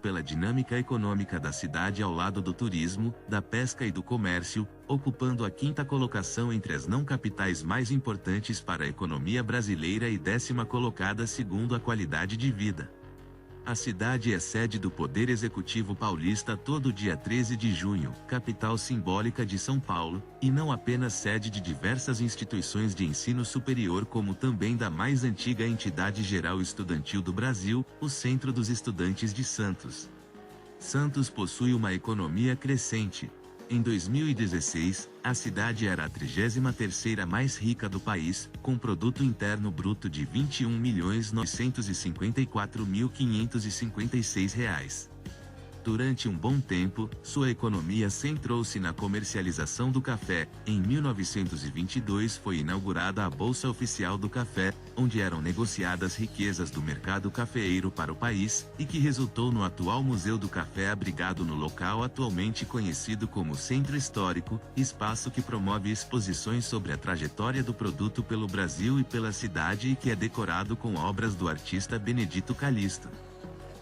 pela dinâmica econômica da cidade ao lado do turismo, da pesca e do comércio, ocupando a 5ª colocação entre as não capitais mais importantes para a economia brasileira e 10ª colocada segundo a qualidade de vida. A cidade é sede do Poder Executivo Paulista todo dia 13 de junho, capital simbólica de São Paulo, e não apenas sede de diversas instituições de ensino superior como também da mais antiga entidade geral estudantil do Brasil, o Centro dos Estudantes de Santos. Santos possui uma economia crescente. Em 2016, a cidade era a 33ª mais rica do país, com produto interno bruto de R$ 21.954.556. Durante um bom tempo, sua economia centrou-se na comercialização do café. Em 1922 foi inaugurada a Bolsa Oficial do Café, onde eram negociadas riquezas do mercado cafeeiro para o país, e que resultou no atual Museu do Café abrigado no local atualmente conhecido como Centro Histórico, espaço que promove exposições sobre a trajetória do produto pelo Brasil e pela cidade e que é decorado com obras do artista Benedito Calixto.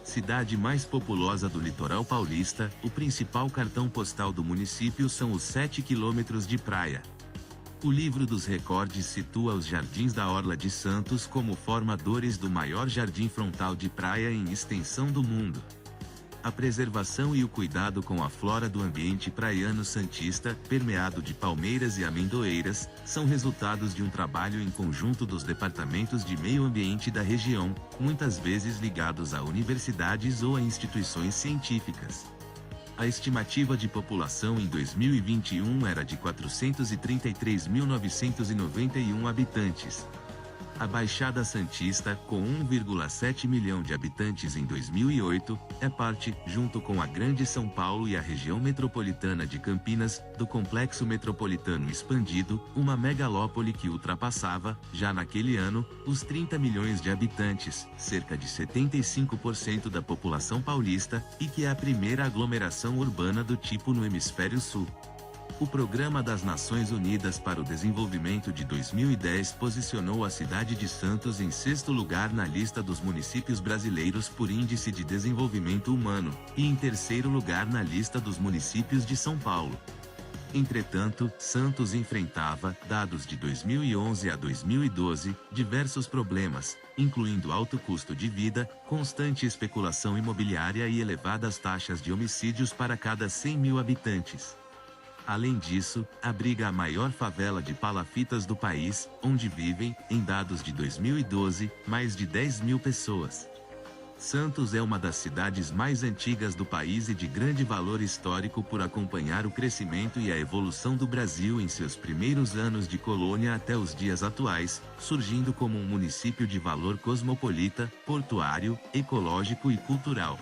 Cidade mais populosa do litoral paulista, o principal cartão postal do município são os 7 quilômetros de praia. O livro dos recordes situa os Jardins da Orla de Santos como formadores do maior jardim frontal de praia em extensão do mundo. A preservação e o cuidado com a flora do ambiente praiano santista, permeado de palmeiras e amendoeiras, são resultados de um trabalho em conjunto dos departamentos de meio ambiente da região, muitas vezes ligados a universidades ou a instituições científicas. A estimativa de população em 2021 era de 433.991 habitantes. A Baixada Santista, com 1,7 milhão de habitantes em 2008, é parte, junto com a Grande São Paulo e a região metropolitana de Campinas, do Complexo Metropolitano Expandido, uma megalópole que ultrapassava, já naquele ano, os 30 milhões de habitantes, cerca de 75% da população paulista, e que é a primeira aglomeração urbana do tipo no Hemisfério Sul. O Programa das Nações Unidas para o Desenvolvimento de 2010 posicionou a cidade de Santos em 6º lugar na lista dos municípios brasileiros por Índice de Desenvolvimento Humano, e em 3º lugar na lista dos municípios de São Paulo. Entretanto, Santos enfrentava, dados de 2011 a 2012, diversos problemas, incluindo alto custo de vida, constante especulação imobiliária e elevadas taxas de homicídios para cada 100 mil habitantes. Além disso, abriga a maior favela de palafitas do país, onde vivem, em dados de 2012, mais de 10 mil pessoas. Santos é uma das cidades mais antigas do país e de grande valor histórico por acompanhar o crescimento e a evolução do Brasil em seus primeiros anos de colônia até os dias atuais, surgindo como um município de valor cosmopolita, portuário, ecológico e cultural.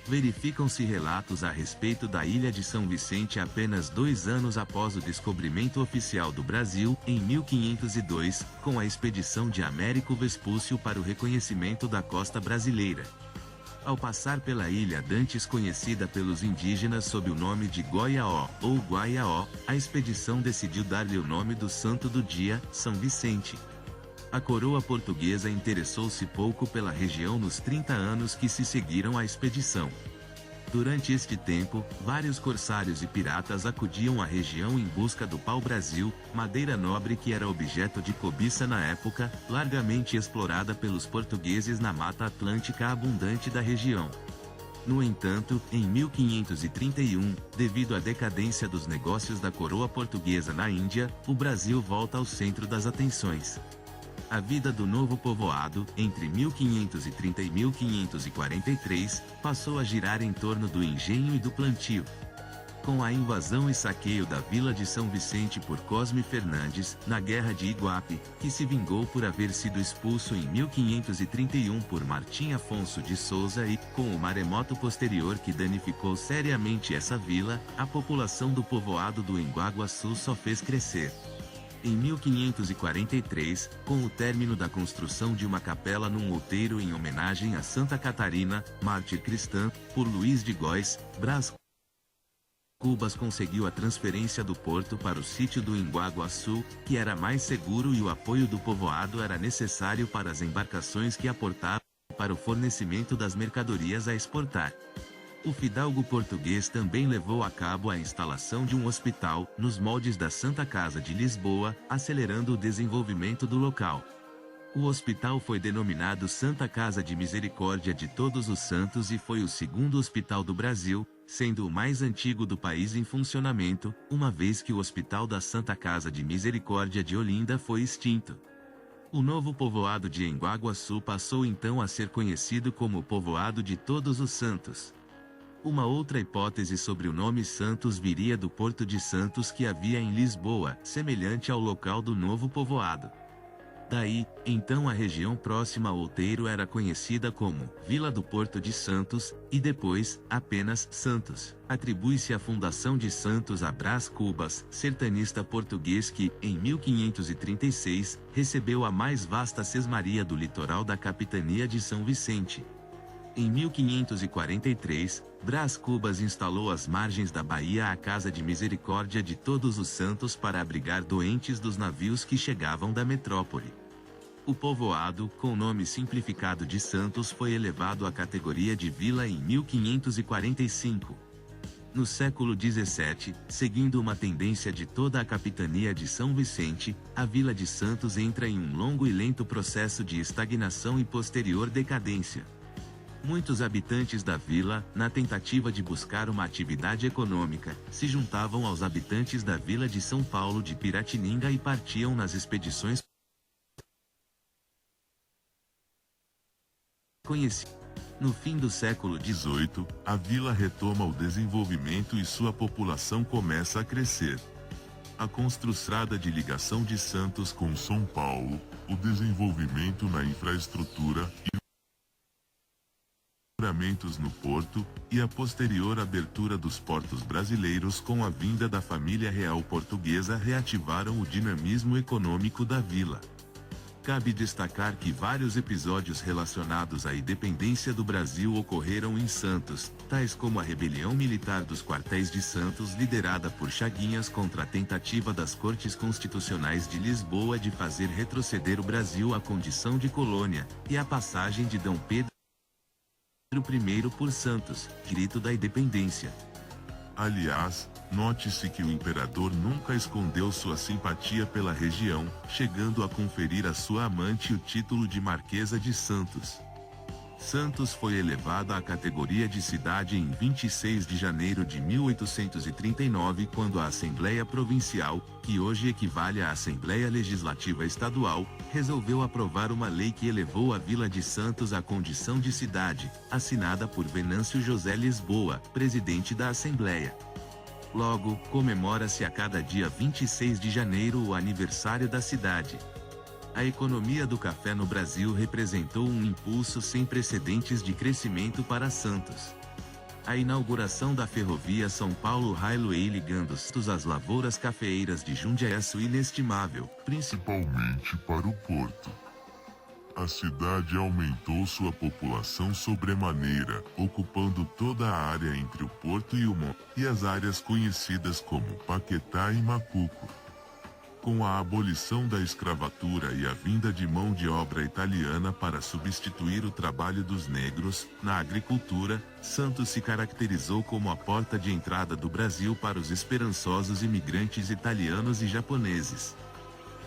Verificam-se relatos a respeito da ilha de São Vicente apenas 2 anos após o descobrimento oficial do Brasil, em 1502, com a expedição de Américo Vespúcio para o reconhecimento da costa brasileira. Ao passar pela ilha dantes conhecida pelos indígenas sob o nome de Goiaó, ou Guaiaó, a expedição decidiu dar-lhe o nome do santo do dia, São Vicente. A coroa portuguesa interessou-se pouco pela região nos 30 anos que se seguiram à expedição. Durante este tempo, vários corsários e piratas acudiam à região em busca do pau-brasil, madeira nobre que era objeto de cobiça na época, largamente explorada pelos portugueses na mata atlântica abundante da região. No entanto, em 1531, devido à decadência dos negócios da coroa portuguesa na Índia, o Brasil volta ao centro das atenções. A vida do novo povoado, entre 1530 e 1543, passou a girar em torno do engenho e do plantio. Com a invasão e saqueio da vila de São Vicente por Cosme Fernandes, na Guerra de Iguape, que se vingou por haver sido expulso em 1531 por Martim Afonso de Souza e, com o maremoto posterior que danificou seriamente essa vila, a população do povoado do Enguaguaçu só fez crescer. Em 1543, com o término da construção de uma capela num outeiro em homenagem a Santa Catarina, mártir cristã, por Luís de Góes, Brás Cubas conseguiu a transferência do porto para o sítio do Enguaguaçu, que era mais seguro e o apoio do povoado era necessário para as embarcações que aportavam para o fornecimento das mercadorias a exportar. O fidalgo português também levou a cabo a instalação de um hospital, nos moldes da Santa Casa de Lisboa, acelerando o desenvolvimento do local. O hospital foi denominado Santa Casa de Misericórdia de Todos os Santos e foi o segundo hospital do Brasil, sendo o mais antigo do país em funcionamento, uma vez que o Hospital da Santa Casa de Misericórdia de Olinda foi extinto. O novo povoado de Embu-Guaçu passou então a ser conhecido como Povoado de Todos os Santos. Uma outra hipótese sobre o nome Santos viria do Porto de Santos que havia em Lisboa, semelhante ao local do novo povoado. Daí, então a região próxima ao Outeiro era conhecida como Vila do Porto de Santos, e depois, apenas Santos. Atribui-se a fundação de Santos a Brás Cubas, sertanista português que, em 1536, recebeu a mais vasta sesmaria do litoral da capitania de São Vicente. Em 1543, Brás Cubas instalou às margens da Bahia a Casa de Misericórdia de Todos os Santos para abrigar doentes dos navios que chegavam da metrópole. O povoado, com o nome simplificado de Santos, foi elevado à categoria de vila em 1545. No século XVII, seguindo uma tendência de toda a capitania de São Vicente, a vila de Santos entra em um longo e lento processo de estagnação e posterior decadência. Muitos habitantes da vila, na tentativa de buscar uma atividade econômica, se juntavam aos habitantes da vila de São Paulo de Piratininga e partiam nas expedições conhecidas. No fim do século XVIII, a vila retoma o desenvolvimento e sua população começa a crescer. A construção de ligação de Santos com São Paulo, o desenvolvimento na infraestrutura e no porto, e a posterior abertura dos portos brasileiros com a vinda da família real portuguesa reativaram o dinamismo econômico da vila. Cabe destacar que vários episódios relacionados à independência do Brasil ocorreram em Santos, tais como a rebelião militar dos quartéis de Santos liderada por Chaguinhas contra a tentativa das Cortes Constitucionais de Lisboa de fazer retroceder o Brasil à condição de colônia, e a passagem de D. Pedro I por Santos, grito da independência. Aliás, note-se que o imperador nunca escondeu sua simpatia pela região, chegando a conferir à sua amante o título de Marquesa de Santos. Santos foi elevada à categoria de cidade em 26 de janeiro de 1839, quando a Assembleia Provincial, que hoje equivale à Assembleia Legislativa Estadual, resolveu aprovar uma lei que elevou a Vila de Santos à condição de cidade, assinada por Venâncio José Lisboa, presidente da Assembleia. Logo, comemora-se a cada dia 26 de janeiro o aniversário da cidade. A economia do café no Brasil representou um impulso sem precedentes de crescimento para Santos. A inauguração da ferrovia São Paulo Railway ligando Santos às lavouras cafeeiras de Jundiaí é inestimável, principalmente para o porto. A cidade aumentou sua população sobremaneira, ocupando toda a área entre o porto e o monte, e as áreas conhecidas como Paquetá e Macuco. Com a abolição da escravatura e a vinda de mão de obra italiana para substituir o trabalho dos negros, na agricultura, Santos se caracterizou como a porta de entrada do Brasil para os esperançosos imigrantes italianos e japoneses.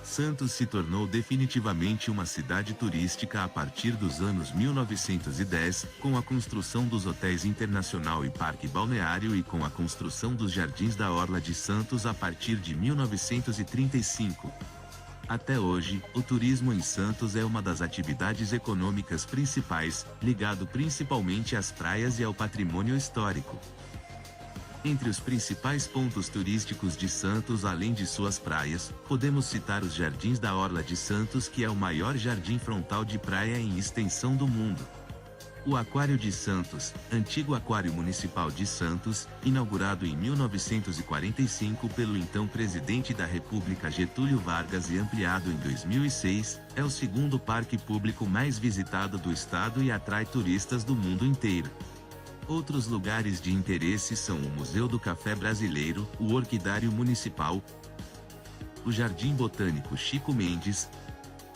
Santos se tornou definitivamente uma cidade turística a partir dos anos 1910, com a construção dos hotéis Internacional e Parque Balneário e com a construção dos Jardins da Orla de Santos a partir de 1935. Até hoje, o turismo em Santos é uma das atividades econômicas principais, ligado principalmente às praias e ao patrimônio histórico. Entre os principais pontos turísticos de Santos, além de suas praias, podemos citar os Jardins da Orla de Santos, que é o maior jardim frontal de praia em extensão do mundo. O Aquário de Santos, antigo Aquário Municipal de Santos, inaugurado em 1945 pelo então Presidente da República Getúlio Vargas e ampliado em 2006, é o segundo parque público mais visitado do estado e atrai turistas do mundo inteiro. Outros lugares de interesse são o Museu do Café Brasileiro, o Orquidário Municipal, o Jardim Botânico Chico Mendes,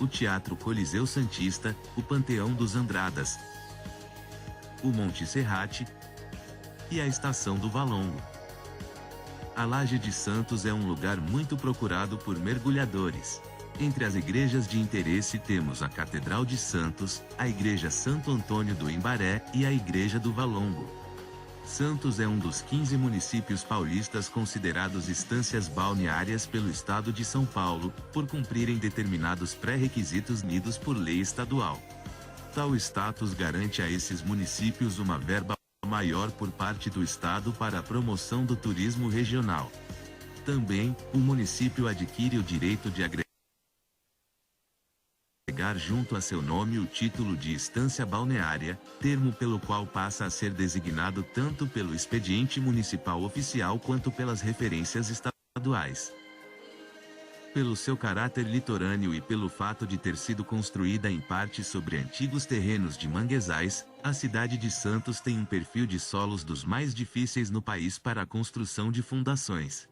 o Teatro Coliseu Santista, o Panteão dos Andradas, o Monte Serrate e a Estação do Valongo. A Laje de Santos é um lugar muito procurado por mergulhadores. Entre as igrejas de interesse temos a Catedral de Santos, a Igreja Santo Antônio do Embaré e a Igreja do Valongo. Santos é um dos 15 municípios paulistas considerados estâncias balneárias pelo Estado de São Paulo, por cumprirem determinados pré-requisitos nidos por lei estadual. Tal status garante a esses municípios uma verba maior por parte do Estado para a promoção do turismo regional. Também, o município adquire o direito de agregar junto a seu nome o título de estância balneária, termo pelo qual passa a ser designado tanto pelo expediente municipal oficial quanto pelas referências estaduais. Pelo seu caráter litorâneo e pelo fato de ter sido construída em parte sobre antigos terrenos de manguezais, a cidade de Santos tem um perfil de solos dos mais difíceis no país para a construção de fundações.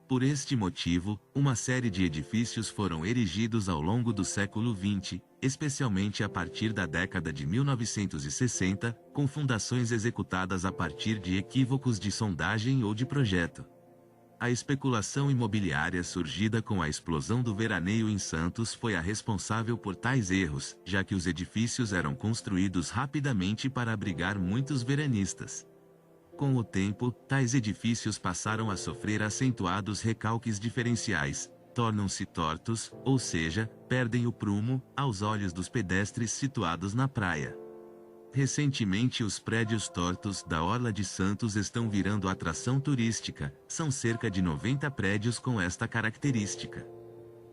Por este motivo, uma série de edifícios foram erigidos ao longo do século XX, especialmente a partir da década de 1960, com fundações executadas a partir de equívocos de sondagem ou de projeto. A especulação imobiliária surgida com a explosão do veraneio em Santos foi a responsável por tais erros, já que os edifícios eram construídos rapidamente para abrigar muitos veranistas. Com o tempo, tais edifícios passaram a sofrer acentuados recalques diferenciais, tornam-se tortos, ou seja, perdem o prumo, aos olhos dos pedestres situados na praia. Recentemente os prédios tortos da Orla de Santos estão virando atração turística, são cerca de 90 prédios com esta característica.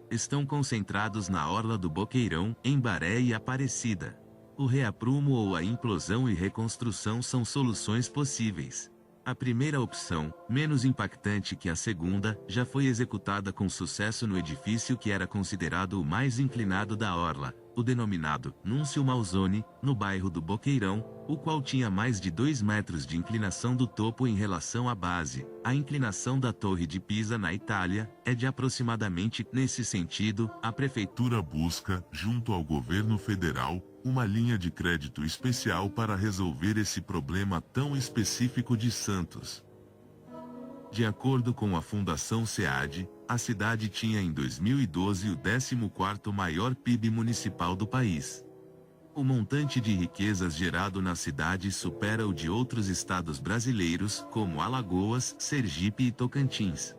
Estão concentrados na Orla do Boqueirão, Embaré e Aparecida. O reaprumo ou a implosão e reconstrução são soluções possíveis. A primeira opção, menos impactante que a segunda, já foi executada com sucesso no edifício que era considerado o mais inclinado da Orla, o denominado Núncio Malzone, no bairro do Boqueirão, o qual tinha mais de 2 metros de inclinação do topo em relação à base. A inclinação da Torre de Pisa na Itália é de aproximadamente. Nesse sentido, a Prefeitura busca, junto ao governo federal, uma linha de crédito especial para resolver esse problema tão específico de Santos. De acordo com a Fundação SEAD, a cidade tinha em 2012 o 14º maior PIB municipal do país. O montante de riquezas gerado na cidade supera o de outros estados brasileiros, como Alagoas, Sergipe e Tocantins.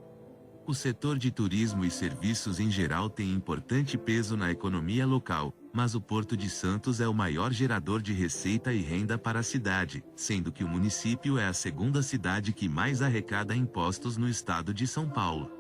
O setor de turismo e serviços em geral tem importante peso na economia local, mas o Porto de Santos é o maior gerador de receita e renda para a cidade, sendo que o município é a segunda cidade que mais arrecada impostos no estado de São Paulo.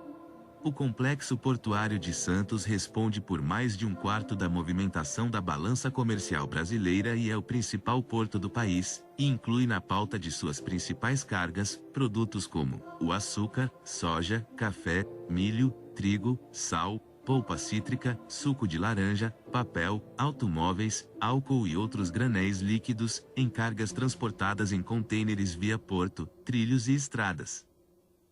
O Complexo Portuário de Santos responde por mais de 1/4 da movimentação da balança comercial brasileira e é o principal porto do país, e inclui na pauta de suas principais cargas, produtos como o açúcar, soja, café, milho, trigo, sal, polpa cítrica, suco de laranja, papel, automóveis, álcool e outros granéis líquidos, em cargas transportadas em contêineres via porto, trilhos e estradas.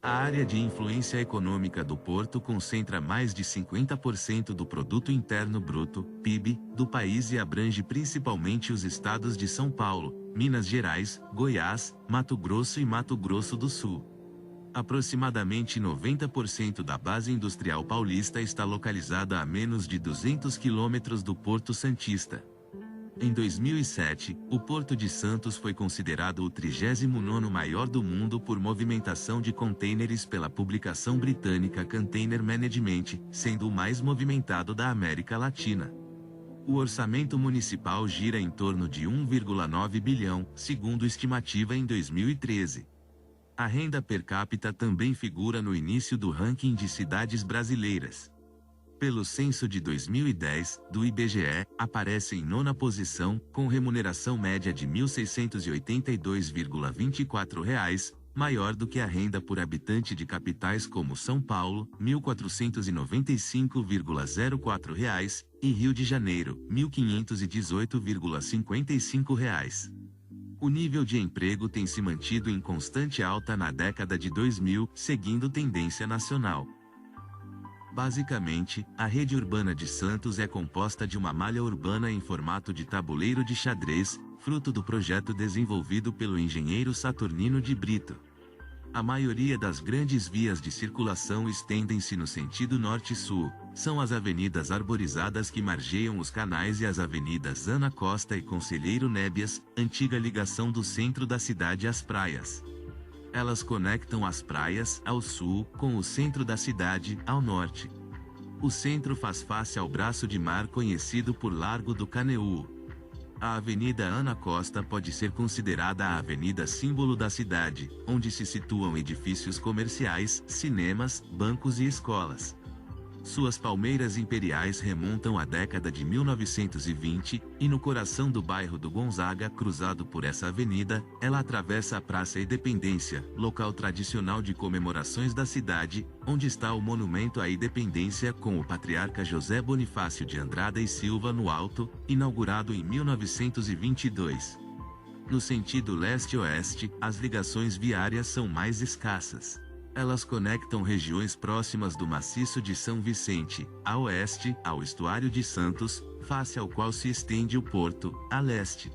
A área de influência econômica do porto concentra mais de 50% do Produto Interno Bruto, PIB, do país e abrange principalmente os estados de São Paulo, Minas Gerais, Goiás, Mato Grosso e Mato Grosso do Sul. Aproximadamente 90% da base industrial paulista está localizada a menos de 200 quilômetros do Porto Santista. Em 2007, o Porto de Santos foi considerado o 39º maior do mundo por movimentação de contêineres pela publicação britânica Container Management, sendo o mais movimentado da América Latina. O orçamento municipal gira em torno de 1,9 bilhão, segundo estimativa em 2013. A renda per capita também figura no início do ranking de cidades brasileiras. Pelo censo de 2010, do IBGE, aparece em 9ª posição, com remuneração média de R$ 1.682,24, maior do que a renda por habitante de capitais como São Paulo, R$ 1.495,04, e Rio de Janeiro, R$ 1.518,55. O nível de emprego tem se mantido em constante alta na década de 2000, seguindo tendência nacional. Basicamente, a rede urbana de Santos é composta de uma malha urbana em formato de tabuleiro de xadrez, fruto do projeto desenvolvido pelo engenheiro Saturnino de Brito. A maioria das grandes vias de circulação estendem-se no sentido norte-sul, são as avenidas arborizadas que margeiam os canais e as avenidas Ana Costa e Conselheiro Nébias, antiga ligação do centro da cidade às praias. Elas conectam as praias, ao sul, com o centro da cidade, ao norte. O centro faz face ao braço de mar conhecido por Largo do Caneú. A Avenida Ana Costa pode ser considerada a avenida símbolo da cidade, onde se situam edifícios comerciais, cinemas, bancos e escolas. Suas palmeiras imperiais remontam à década de 1920, e no coração do bairro do Gonzaga, cruzado por essa avenida, ela atravessa a Praça Independência, local tradicional de comemorações da cidade, onde está o Monumento à Independência com o patriarca José Bonifácio de Andrada e Silva no alto, inaugurado em 1922. No sentido leste-oeste, as ligações viárias são mais escassas. Elas conectam regiões próximas do maciço de São Vicente, a oeste, ao estuário de Santos, face ao qual se estende o porto, a leste.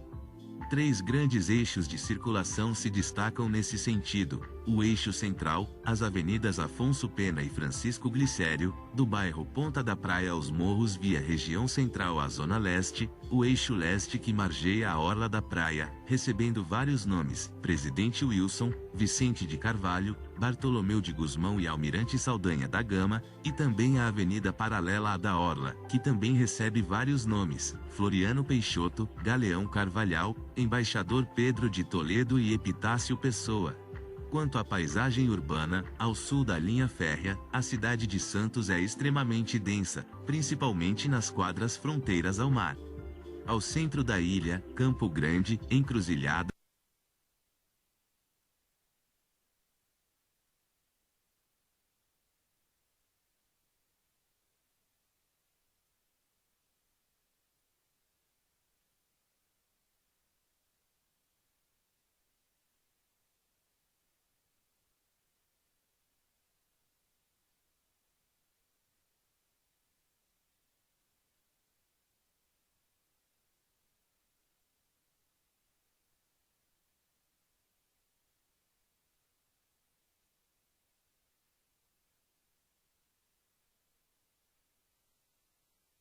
3 grandes eixos de circulação se destacam nesse sentido: o eixo central, as avenidas Afonso Pena e Francisco Glicério, do bairro Ponta da Praia aos Morros via região central à zona leste, o eixo leste que margeia a orla da praia, recebendo vários nomes: Presidente Wilson, Vicente de Carvalho, Bartolomeu de Gusmão e Almirante Saldanha da Gama, e também a avenida paralela à da orla, que também recebe vários nomes: Floriano Peixoto, Galeão Carvalhal, Embaixador Pedro de Toledo e Epitácio Pessoa. Quanto à paisagem urbana, ao sul da linha férrea, a cidade de Santos é extremamente densa, principalmente nas quadras fronteiras ao mar. Ao centro da ilha, Campo Grande, Encruzilhada,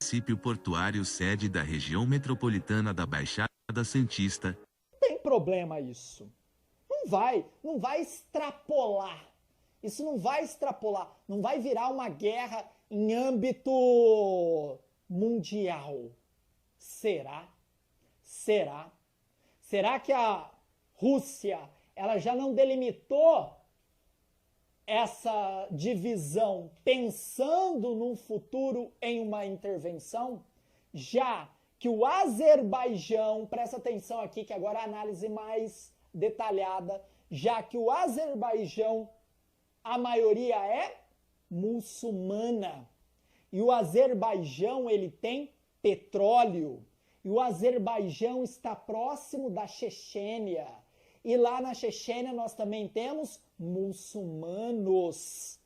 município portuário sede da região metropolitana da Baixada Santista. Não tem problema isso. Não vai extrapolar. Isso não vai extrapolar, não vai virar uma guerra em âmbito mundial. Será? Será? Será que a Rússia, ela já não delimitou essa divisão pensando num futuro em uma intervenção? Já que o Azerbaijão, presta atenção aqui que agora a análise mais detalhada, já que o Azerbaijão, a maioria é muçulmana, e o Azerbaijão ele tem petróleo, e o Azerbaijão está próximo da Chechênia, e lá na Chechênia nós também temos muçulmanos.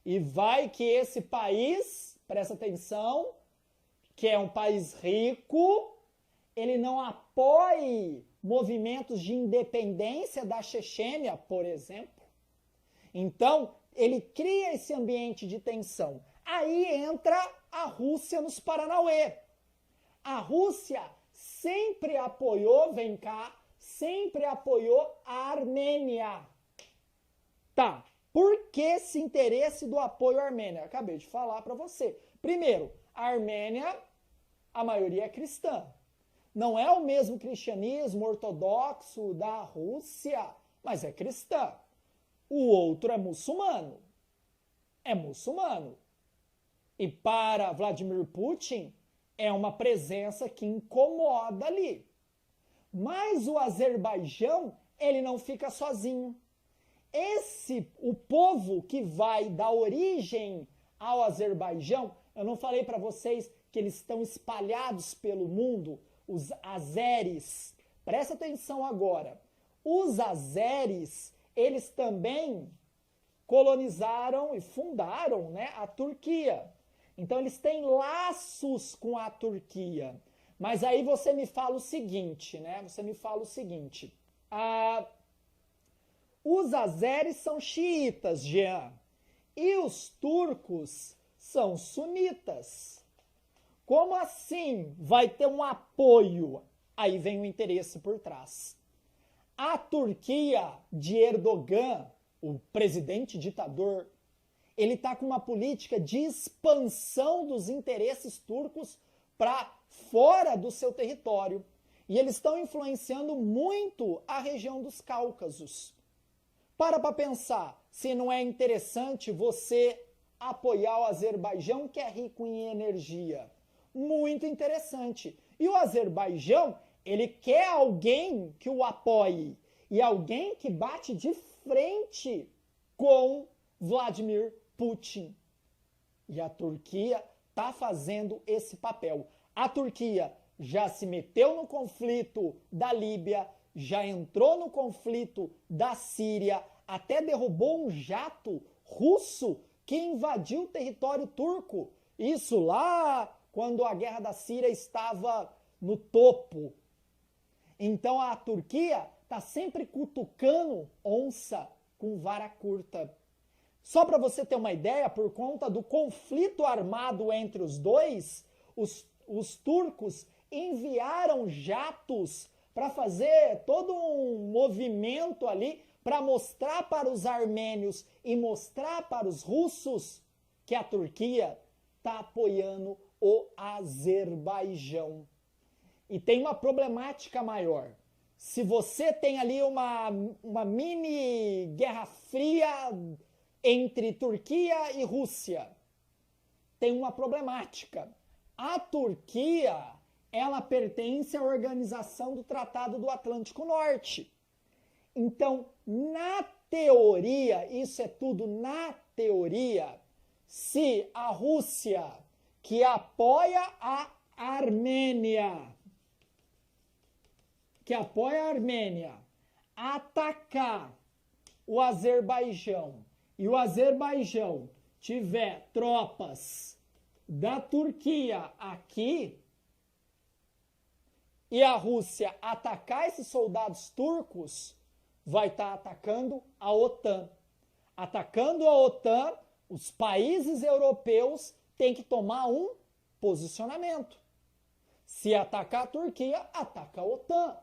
E vai que esse país, presta atenção, que é um país rico, ele não apoie movimentos de independência da Chechênia, por exemplo. Então, ele cria esse ambiente de tensão. Aí entra a Rússia nos Paranauê. A Rússia sempre apoiou, vem cá, sempre apoiou a Armênia. Tá, por que esse interesse do apoio à Armênia? Eu acabei de falar para você. Primeiro, a Armênia, a maioria é cristã. Não é o mesmo cristianismo ortodoxo da Rússia, mas é cristã. O outro é muçulmano. É muçulmano. E para Vladimir Putin, é uma presença que incomoda ali. Mas o Azerbaijão, ele não fica sozinho. O povo que vai dar origem ao Azerbaijão, eu não falei para vocês que eles estão espalhados pelo mundo, os azeres. Presta atenção agora. Os azeres, eles também colonizaram e fundaram, né, a Turquia. Então eles têm laços com a Turquia. Mas aí você me fala o seguinte, né? Você me fala o seguinte. Os azeres são xiitas, Jean, e os turcos são sunitas. Como assim vai ter um apoio? Aí vem o interesse por trás. A Turquia de Erdogan, o presidente ditador, ele está com uma política de expansão dos interesses turcos para fora do seu território. E eles estão influenciando muito a região dos Cáucasos. Para pensar se não é interessante você apoiar o Azerbaijão, que é rico em energia. Muito interessante. E o Azerbaijão, ele quer alguém que o apoie e alguém que bate de frente com Vladimir Putin. E a Turquia está fazendo esse papel. A Turquia já se meteu no conflito da Líbia, já entrou no conflito da Síria, até derrubou um jato russo que invadiu o território turco. Isso lá quando a guerra da Síria estava no topo. Então a Turquia está sempre cutucando onça com vara curta. Só para você ter uma ideia, por conta do conflito armado entre os dois, os turcos enviaram jatos para fazer todo um movimento ali para mostrar para os armênios e mostrar para os russos que a Turquia está apoiando o Azerbaijão. E tem uma problemática maior. Se você tem ali uma mini guerra fria entre Turquia e Rússia, tem uma problemática. A Turquia, ela pertence à Organização do Tratado do Atlântico Norte. Então, na teoria, isso é tudo na teoria, se a Rússia, que apoia a Armênia, atacar o Azerbaijão e o Azerbaijão tiver tropas da Turquia aqui e a Rússia atacar esses soldados turcos, vai estar atacando a OTAN. Atacando a OTAN, os países europeus têm que tomar um posicionamento. Se atacar a Turquia, ataca a OTAN.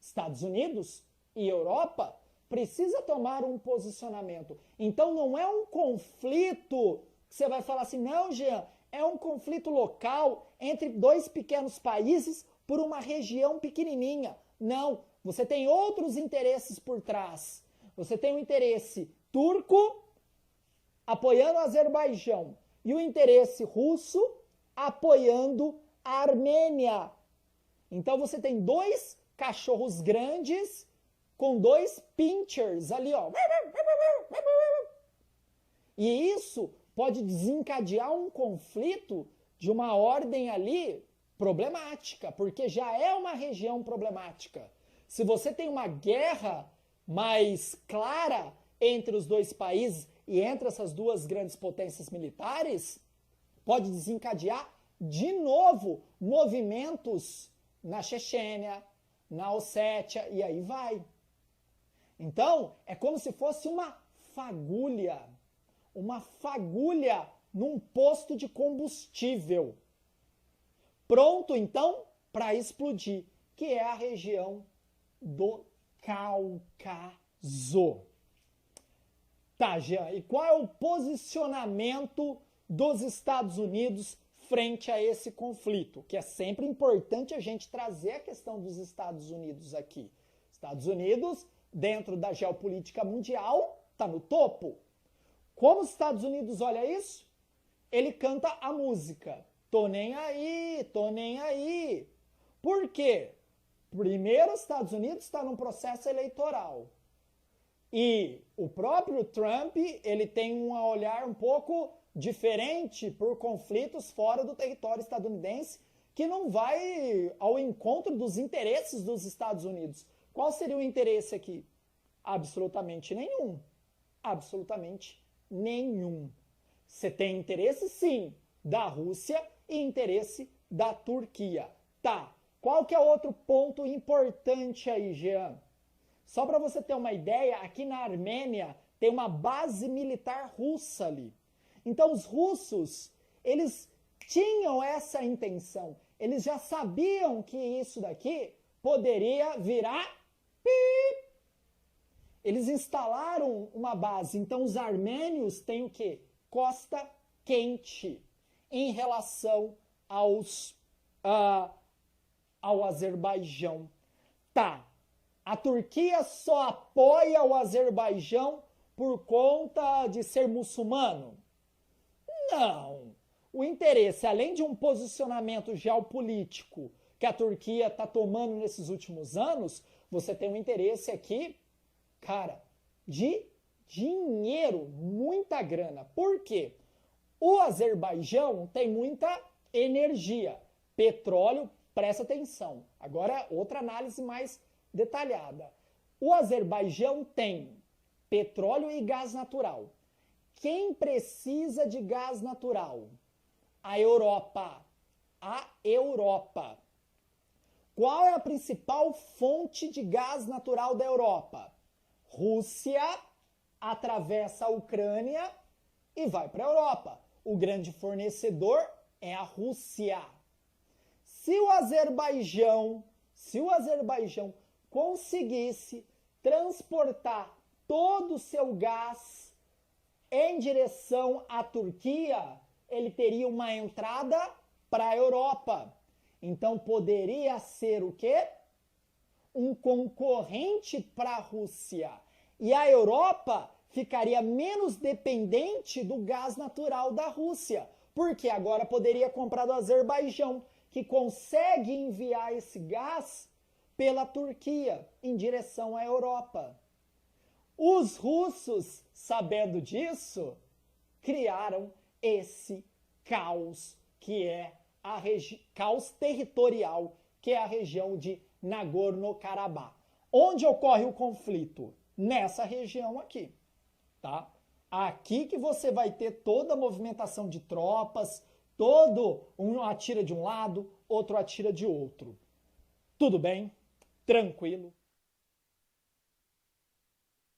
Estados Unidos e Europa precisa tomar um posicionamento. Então não é um conflito que você vai falar assim, não, Jean, é um conflito local entre dois pequenos países por uma região pequenininha. Não, você tem outros interesses por trás. Você tem o interesse turco apoiando o Azerbaijão e o interesse russo apoiando a Armênia. Então você tem dois cachorros grandes com dois pinchers ali, ó. E isso pode desencadear um conflito de uma ordem ali problemática, porque já é uma região problemática. Se você tem uma guerra mais clara entre os dois países e entre essas duas grandes potências militares, pode desencadear de novo movimentos na Chechênia, na Ossétia, e aí vai. Então, é como se fosse uma fagulha num posto de combustível. Pronto, então, para explodir, que é a região do Cáucaso. Tá, Jean, e qual é o posicionamento dos Estados Unidos frente a esse conflito? Que é sempre importante a gente trazer a questão dos Estados Unidos aqui. Estados Unidos, dentro da geopolítica mundial, está no topo. Como os Estados Unidos olha isso? Ele canta a música. Tô nem aí, tô nem aí. Por quê? Primeiro, os Estados Unidos está num processo eleitoral. E o próprio Trump, ele tem um olhar um pouco diferente por conflitos fora do território estadunidense, que não vai ao encontro dos interesses dos Estados Unidos. Qual seria o interesse aqui? Absolutamente nenhum. Absolutamente nenhum. Você tem interesse, sim, da Rússia e interesse da Turquia. Tá, qual que é outro ponto importante aí, Jean? Só para você ter uma ideia, aqui na Armênia tem uma base militar russa ali. Então os russos, eles tinham essa intenção. Eles já sabiam que isso daqui poderia virar pip. Eles instalaram uma base. Então os armênios têm o quê? Costa quente em relação ao Azerbaijão. Tá, a Turquia só apoia o Azerbaijão por conta de ser muçulmano? Não. O interesse, além de um posicionamento geopolítico que a Turquia está tomando nesses últimos anos, você tem um interesse aqui, cara, de dinheiro, muita grana. Por quê? O Azerbaijão tem muita energia, petróleo, presta atenção. Agora, outra análise mais detalhada. O Azerbaijão tem petróleo e gás natural. Quem precisa de gás natural? A Europa. A Europa. Qual é a principal fonte de gás natural da Europa? Rússia atravessa a Ucrânia e vai para a Europa. O grande fornecedor é a Rússia. Se o Azerbaijão conseguisse transportar todo o seu gás em direção à Turquia, ele teria uma entrada para a Europa. Então poderia ser o quê? Um concorrente para a Rússia. E a Europa ficaria menos dependente do gás natural da Rússia, porque agora poderia comprar do Azerbaijão, que consegue enviar esse gás pela Turquia em direção à Europa. Os russos, sabendo disso, criaram esse caos, que é caos territorial, que é a região de Nagorno-Karabakh. Onde ocorre o conflito? Nessa região aqui, tá? Aqui que você vai ter toda a movimentação de tropas, um atira de um lado, outro atira de outro. Tudo bem? Tranquilo?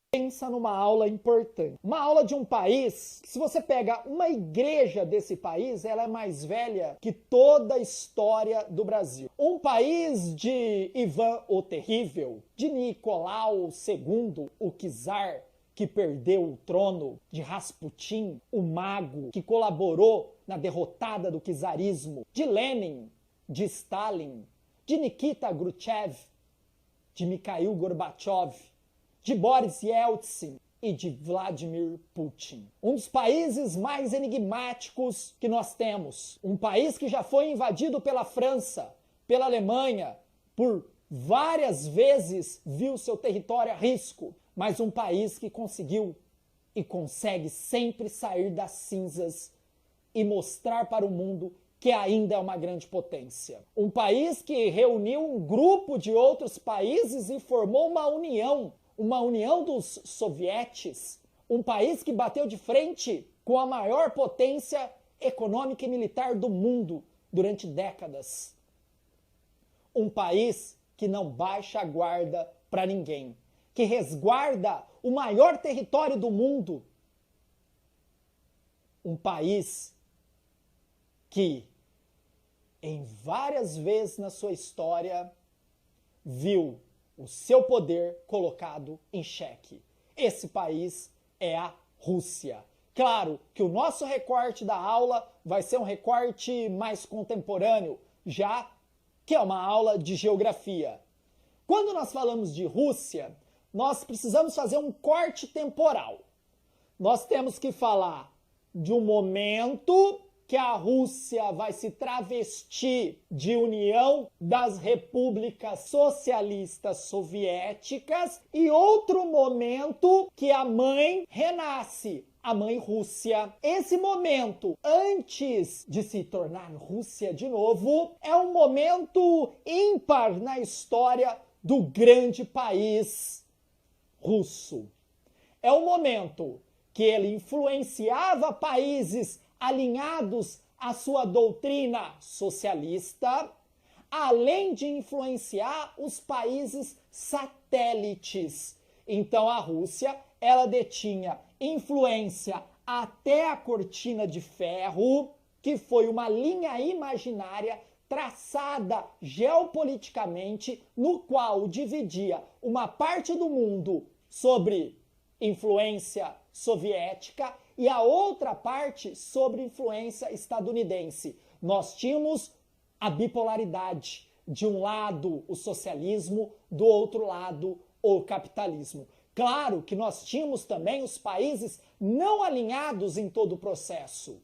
Pensa numa aula importante. Uma aula de um país, se você pega uma igreja desse país, ela é mais velha que toda a história do Brasil. Um país de Ivan o Terrível, de Nicolau II, o czar, que perdeu o trono, de Rasputin, o mago, que colaborou na derrotada do czarismo, de Lenin, de Stalin, de Nikita Khrushchev, de Mikhail Gorbachev, de Boris Yeltsin e de Vladimir Putin. Um dos países mais enigmáticos que nós temos. Um país que já foi invadido pela França, pela Alemanha, por várias vezes viu seu território a risco, mas um país que conseguiu e consegue sempre sair das cinzas e mostrar para o mundo que ainda é uma grande potência. Um país que reuniu um grupo de outros países e formou uma união dos sovietes, um país que bateu de frente com a maior potência econômica e militar do mundo durante décadas. Um país que não baixa a guarda para ninguém, que resguarda o maior território do mundo. Um país que, em várias vezes na sua história, viu o seu poder colocado em xeque. Esse país é a Rússia. Claro que o nosso recorte da aula vai ser um recorte mais contemporâneo, já que é uma aula de geografia. Quando nós falamos de Rússia, nós precisamos fazer um corte temporal. Nós temos que falar de um momento que a Rússia vai se travestir de União das Repúblicas Socialistas Soviéticas e outro momento que a mãe renasce, a mãe Rússia. Esse momento, antes de se tornar Rússia de novo, é um momento ímpar na história do grande país russo. é o momento que ele influenciava países alinhados à sua doutrina socialista, além de influenciar os países satélites. Então a Rússia, ela detinha influência até a Cortina de Ferro, que foi uma linha imaginária traçada geopoliticamente, no qual dividia uma parte do mundo sobre influência soviética e a outra parte sobre influência estadunidense. Nós tínhamos a bipolaridade. De um lado, o socialismo, do outro lado, o capitalismo. Claro que nós tínhamos também os países não alinhados em todo o processo,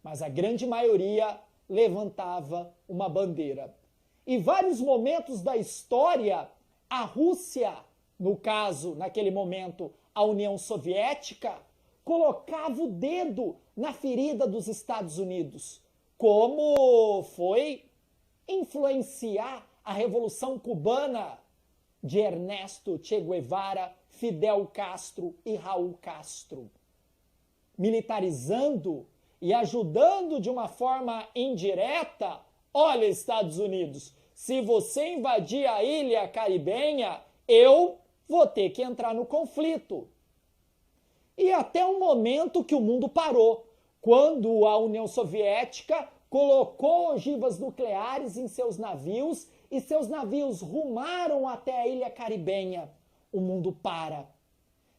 mas a grande maioria levantava uma bandeira. Em vários momentos da história, a Rússia, no caso, naquele momento, a União Soviética, colocava o dedo na ferida dos Estados Unidos, como foi influenciar a Revolução Cubana de Ernesto Che Guevara, Fidel Castro e Raul Castro, militarizando e ajudando de uma forma indireta. Olha, Estados Unidos, se você invadir a ilha caribenha, eu vou ter que entrar no conflito. E até um momento que o mundo parou, quando a União Soviética colocou ogivas nucleares em seus navios e seus navios rumaram até a ilha caribenha. O mundo para.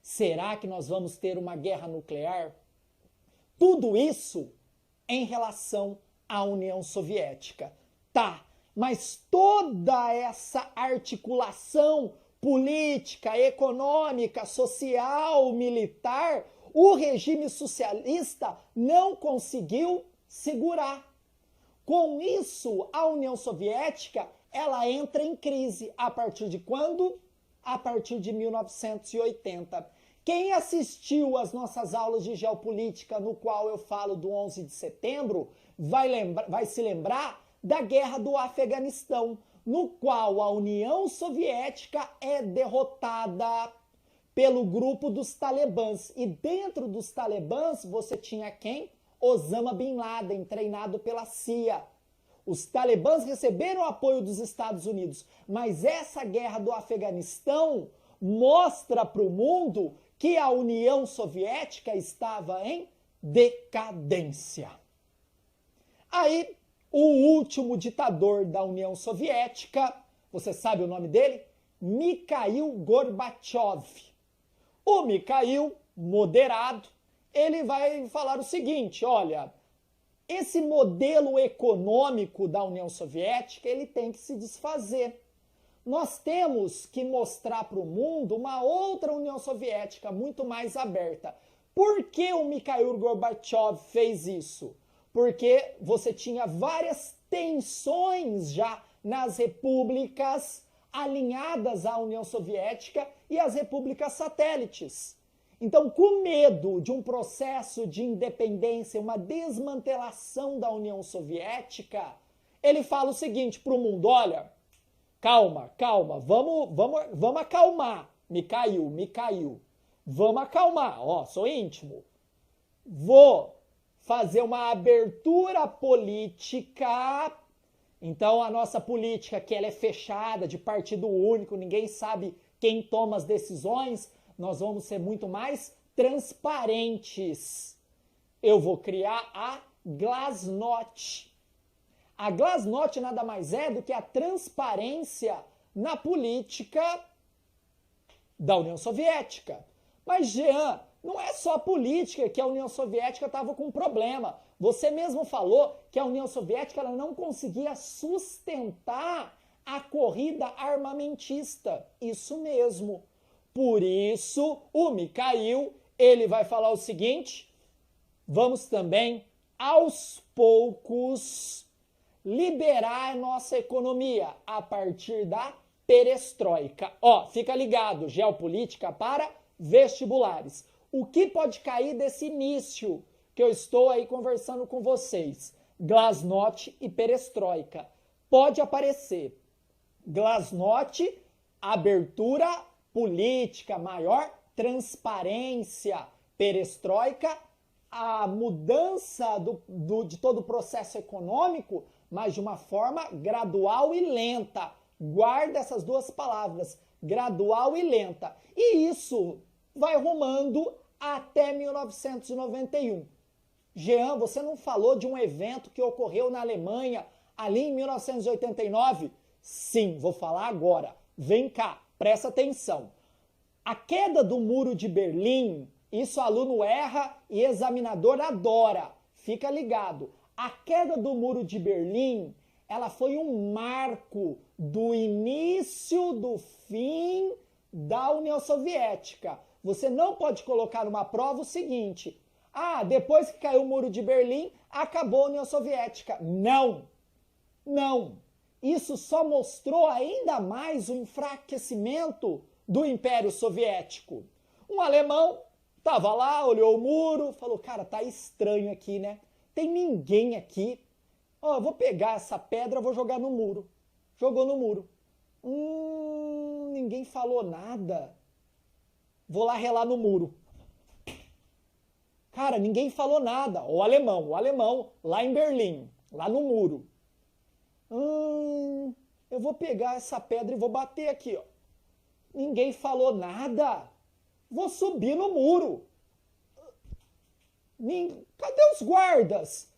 Será que nós vamos ter uma guerra nuclear? Tudo isso em relação à União Soviética. Tá, mas toda essa articulação política, econômica, social, militar, o regime socialista não conseguiu segurar. Com isso, a União Soviética, ela entra em crise. A partir de quando? A partir de 1980. Quem assistiu às nossas aulas de geopolítica, no qual eu falo do 11 de setembro, vai se lembrar da Guerra do Afeganistão, no qual a União Soviética é derrotada pelo grupo dos talibãs. E dentro dos talibãs você tinha quem? Osama Bin Laden, treinado pela CIA. Os talibãs receberam o apoio dos Estados Unidos, mas essa guerra do Afeganistão mostra para o mundo que a União Soviética estava em decadência. Aí, o último ditador da União Soviética, você sabe o nome dele? Mikhail Gorbachev. O Mikhail, moderado, ele vai falar o seguinte, olha, esse modelo econômico da União Soviética, ele tem que se desfazer. Nós temos que mostrar para o mundo uma outra União Soviética muito mais aberta. Por que o Mikhail Gorbachev fez isso? Porque você tinha várias tensões já nas repúblicas alinhadas à União Soviética e as repúblicas satélites. Então, com medo de um processo de independência, uma desmantelação da União Soviética, ele fala o seguinte para o mundo, olha, calma, vamos acalmar, Mikhail, vamos acalmar, ó, sou íntimo, vou fazer uma abertura política. Então a nossa política, que ela é fechada, de partido único, ninguém sabe quem toma as decisões, nós vamos ser muito mais transparentes. Eu vou criar a Glasnost. A Glasnost nada mais é do que a transparência na política da União Soviética. Mas, Jean, não é só a política que a União Soviética estava com problema. Você mesmo falou que a União Soviética ela não conseguia sustentar a corrida armamentista. Isso mesmo. Por isso, o Mikhail, ele vai falar o seguinte, vamos também, aos poucos, liberar a nossa economia a partir da perestroika. Ó, fica ligado, geopolítica para vestibulares. O que pode cair desse início que eu estou aí conversando com vocês? Glasnost e perestroika. Pode aparecer. Glasnost, abertura política maior, transparência, perestroika, a mudança de todo o processo econômico, mas de uma forma gradual e lenta. Guarda essas duas palavras, gradual e lenta. E isso vai rumando até 1991. Jean, você não falou de um evento que ocorreu na Alemanha ali em 1989? Sim, vou falar agora. Vem cá, presta atenção. A queda do Muro de Berlim, isso aluno erra e examinador adora. Fica ligado. A queda do Muro de Berlim, ela foi um marco do início do fim da União Soviética. Você não pode colocar numa prova o seguinte: depois que caiu o Muro de Berlim, acabou a União Soviética. Não, não. Isso só mostrou ainda mais o enfraquecimento do Império Soviético. Um alemão estava lá, olhou o muro, falou, cara, tá estranho aqui, né? Tem ninguém aqui. Vou pegar essa pedra, vou jogar no muro. Jogou no muro. Ninguém falou nada. Vou lá relar no muro. Cara, ninguém falou nada. O alemão, lá em Berlim, lá no muro. Eu vou pegar essa pedra e vou bater aqui, ó. Ninguém falou nada. Vou subir no muro. Cadê os guardas?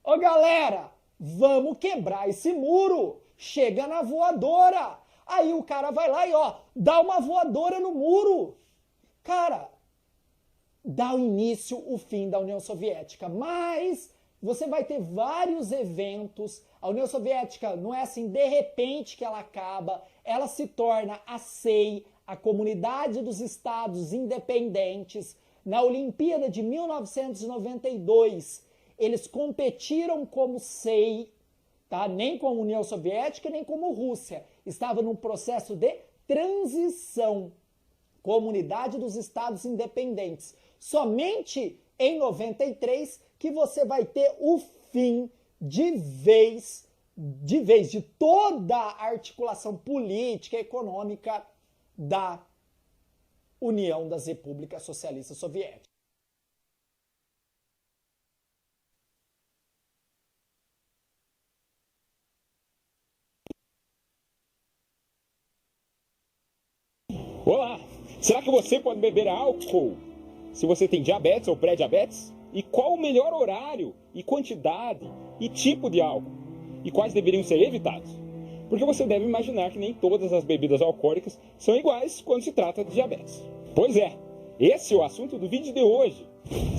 Ô galera, vamos quebrar esse muro. Chega na voadora. Aí o cara vai lá e dá uma voadora no muro. Cara, dá o início, o fim da União Soviética. Mas você vai ter vários eventos. A União Soviética não é assim de repente que ela acaba. Ela se torna a SEI, a Comunidade dos Estados Independentes. Na Olimpíada de 1992, eles competiram como SEI, tá? Nem como União Soviética, nem como Rússia. Estava num processo de transição. Comunidade dos Estados Independentes. Somente em 93 que você vai ter o fim de vez de toda a articulação política e econômica da União das Repúblicas Socialistas Soviéticas. Olá! Será que você pode beber álcool se você tem diabetes ou pré-diabetes? E qual o melhor horário e quantidade e tipo de álcool? E quais deveriam ser evitados? Porque você deve imaginar que nem todas as bebidas alcoólicas são iguais quando se trata de diabetes. Pois é, esse é o assunto do vídeo de hoje.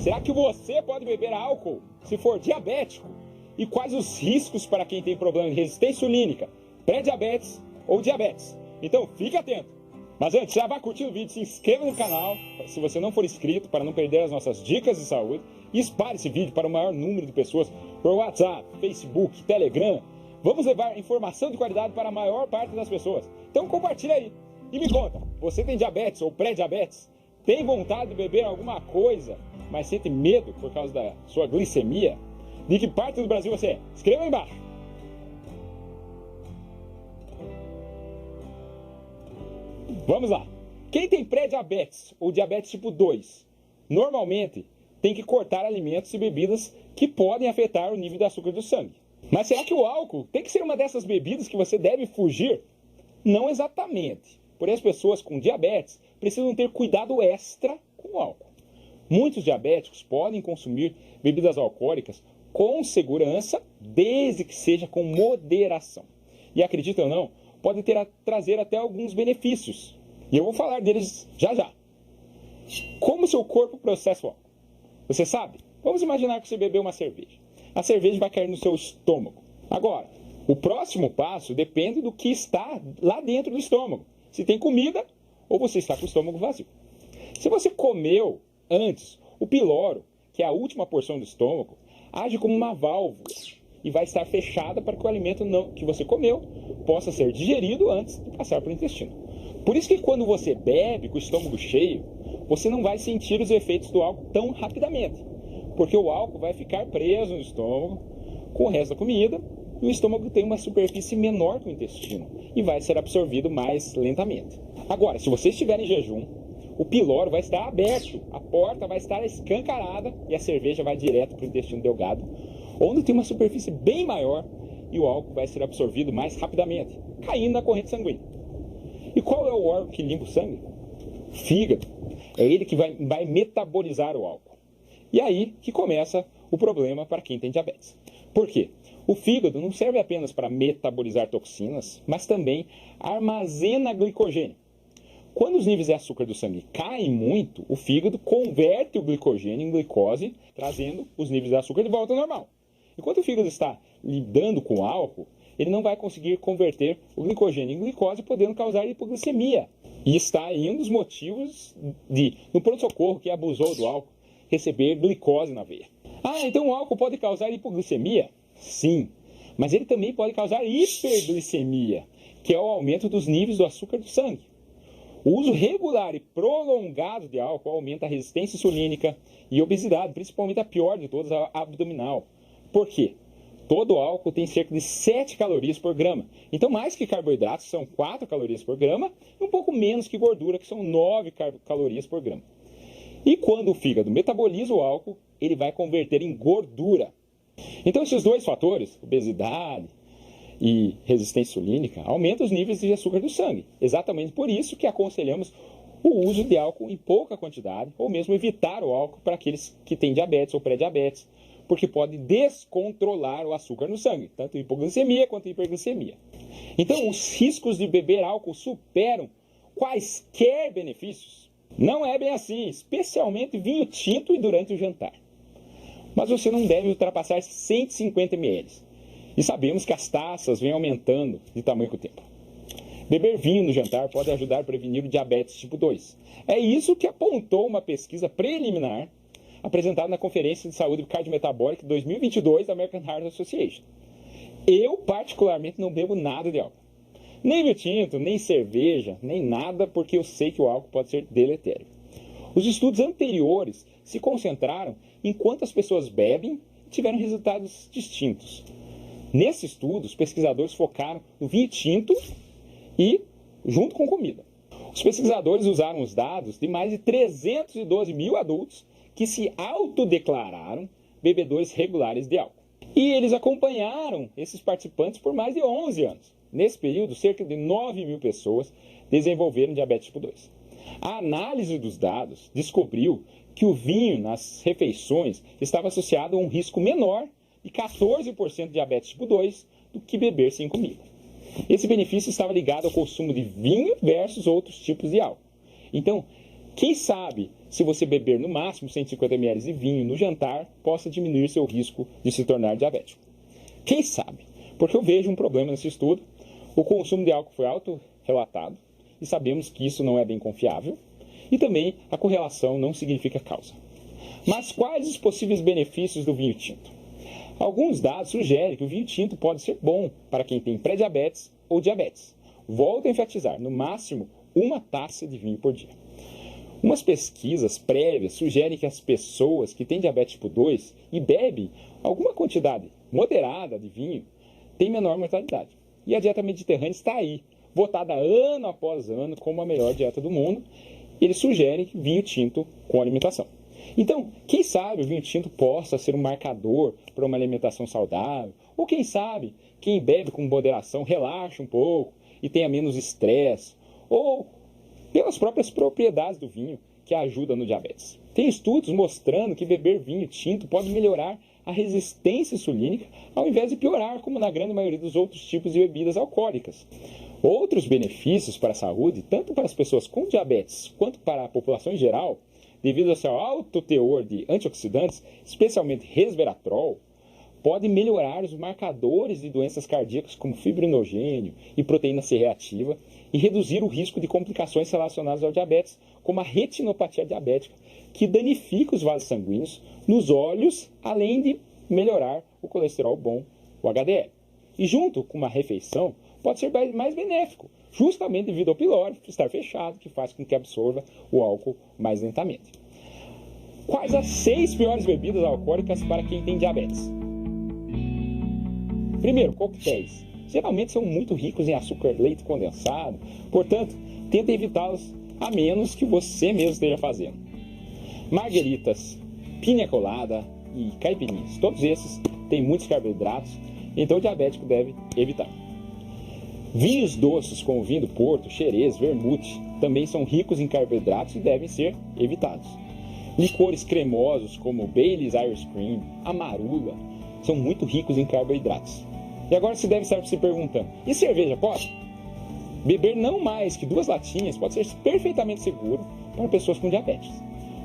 Será que você pode beber álcool se for diabético? E quais os riscos para quem tem problema de resistência insulínica, pré-diabetes ou diabetes? Então fique atento! Mas antes, já vá curtir o vídeo, se inscreva no canal, se você não for inscrito, para não perder as nossas dicas de saúde. E espalhe esse vídeo para o maior número de pessoas por WhatsApp, Facebook, Telegram. Vamos levar informação de qualidade para a maior parte das pessoas. Então compartilha aí. E me conta, você tem diabetes ou pré-diabetes? Tem vontade de beber alguma coisa, mas sente medo por causa da sua glicemia? De que parte do Brasil você é? Escreva aí embaixo. Vamos lá. Quem tem pré-diabetes ou diabetes tipo 2, normalmente tem que cortar alimentos e bebidas que podem afetar o nível de açúcar do sangue. Mas será que o álcool tem que ser uma dessas bebidas que você deve fugir? Não exatamente. Porém, as pessoas com diabetes precisam ter cuidado extra com o álcool. Muitos diabéticos podem consumir bebidas alcoólicas com segurança, desde que seja com moderação. E acredita ou não, pode trazer até alguns benefícios. E eu vou falar deles já já. Como seu corpo processa o álcool? Você sabe? Vamos imaginar que você bebeu uma cerveja. A cerveja vai cair no seu estômago. Agora, o próximo passo depende do que está lá dentro do estômago. Se tem comida ou você está com o estômago vazio. Se você comeu antes, o piloro, que é a última porção do estômago, age como uma válvula e vai estar fechada para que o alimento que você comeu possa ser digerido antes de passar para o intestino. Por isso que quando você bebe com o estômago cheio, você não vai sentir os efeitos do álcool tão rapidamente, porque o álcool vai ficar preso no estômago com o resto da comida e o estômago tem uma superfície menor que o intestino e vai ser absorvido mais lentamente. Agora, se você estiver em jejum, o pyloro vai estar aberto, a porta vai estar escancarada e a cerveja vai direto para o intestino delgado, onde tem uma superfície bem maior e o álcool vai ser absorvido mais rapidamente, caindo na corrente sanguínea. E qual é o órgão que limpa o sangue? O fígado. É ele que vai metabolizar o álcool. E aí que começa o problema para quem tem diabetes. Por quê? O fígado não serve apenas para metabolizar toxinas, mas também armazena glicogênio. Quando os níveis de açúcar do sangue caem muito, o fígado converte o glicogênio em glicose, trazendo os níveis de açúcar de volta ao normal. Enquanto o fígado está lidando com o álcool, ele não vai conseguir converter o glicogênio em glicose, podendo causar hipoglicemia. E está aí um dos motivos de, no pronto-socorro que abusou do álcool, receber glicose na veia. Ah, então o álcool pode causar hipoglicemia? Sim, mas ele também pode causar hiperglicemia, que é o aumento dos níveis do açúcar do sangue. O uso regular e prolongado de álcool aumenta a resistência insulínica e obesidade, principalmente a pior de todas, a abdominal. Por quê? Todo álcool tem cerca de 7 calorias por grama. Então, mais que carboidratos, são 4 calorias por grama, e um pouco menos que gordura, que são 9 calorias por grama. E quando o fígado metaboliza o álcool, ele vai converter em gordura. Então, esses dois fatores, obesidade e resistência insulínica, aumentam os níveis de açúcar do sangue. Exatamente por isso que aconselhamos o uso de álcool em pouca quantidade, ou mesmo evitar o álcool para aqueles que têm diabetes ou pré-diabetes, porque pode descontrolar o açúcar no sangue, tanto hipoglicemia quanto hiperglicemia. Então, os riscos de beber álcool superam quaisquer benefícios. Não é bem assim, especialmente vinho tinto e durante o jantar. Mas você não deve ultrapassar 150 ml. E sabemos que as taças vêm aumentando de tamanho com o tempo. Beber vinho no jantar pode ajudar a prevenir o diabetes tipo 2. É isso que apontou uma pesquisa preliminar apresentada na Conferência de Saúde Cardiometabólica 2022 da American Heart Association. Eu, particularmente, não bebo nada de álcool. Nem vinho tinto, nem cerveja, nem nada, porque eu sei que o álcool pode ser deletério. Os estudos anteriores se concentraram em quantas pessoas bebem e tiveram resultados distintos. Nesse estudo, os pesquisadores focaram no vinho tinto e junto com comida. Os pesquisadores usaram os dados de mais de 312 mil adultos que se autodeclararam bebedores regulares de álcool. E eles acompanharam esses participantes por mais de 11 anos. Nesse período, cerca de 9 mil pessoas desenvolveram diabetes tipo 2. A análise dos dados descobriu que o vinho nas refeições estava associado a um risco menor de 14% de diabetes tipo 2 do que beber sem comida. Esse benefício estava ligado ao consumo de vinho versus outros tipos de álcool. Então, quem sabe, se você beber no máximo 150 ml de vinho no jantar, possa diminuir seu risco de se tornar diabético. Quem sabe? Porque eu vejo um problema nesse estudo. O consumo de álcool foi autorrelatado e sabemos que isso não é bem confiável. E também a correlação não significa causa. Mas quais os possíveis benefícios do vinho tinto? Alguns dados sugerem que o vinho tinto pode ser bom para quem tem pré-diabetes ou diabetes. Volto a enfatizar, no máximo, uma taça de vinho por dia. Umas pesquisas prévias sugerem que as pessoas que têm diabetes tipo 2 e bebem alguma quantidade moderada de vinho têm menor mortalidade. E a dieta mediterrânea está aí, votada ano após ano como a melhor dieta do mundo. Eles sugerem vinho tinto com alimentação. Então, quem sabe o vinho tinto possa ser um marcador para uma alimentação saudável, ou quem sabe quem bebe com moderação relaxa um pouco e tenha menos estresse, ou pelas próprias propriedades do vinho que ajudam no diabetes. Tem estudos mostrando que beber vinho tinto pode melhorar a resistência insulínica ao invés de piorar, como na grande maioria dos outros tipos de bebidas alcoólicas. Outros benefícios para a saúde, tanto para as pessoas com diabetes quanto para a população em geral, devido ao seu alto teor de antioxidantes, especialmente resveratrol, podem melhorar os marcadores de doenças cardíacas como fibrinogênio e proteína C reativa e reduzir o risco de complicações relacionadas ao diabetes, como a retinopatia diabética, que danifica os vasos sanguíneos nos olhos, além de melhorar o colesterol bom, o HDL. E junto com uma refeição, pode ser mais benéfico, justamente devido ao pyloro estar fechado, que faz com que absorva o álcool mais lentamente. Quais as 6 piores bebidas alcoólicas para quem tem diabetes? Primeiro, coquetéis. Geralmente são muito ricos em açúcar, leite condensado, portanto, tenta evitá-los a menos que você mesmo esteja fazendo. Margueritas, piña colada e caipirinhas, todos esses têm muitos carboidratos, então o diabético deve evitar. Vinhos doces como vinho do Porto, Xerez, Vermute também são ricos em carboidratos e devem ser evitados. Licores cremosos como Baileys Irish Cream, Amarula, são muito ricos em carboidratos. E agora você deve estar se perguntando, e cerveja pode? Beber não mais que 2 latinhas pode ser perfeitamente seguro para pessoas com diabetes.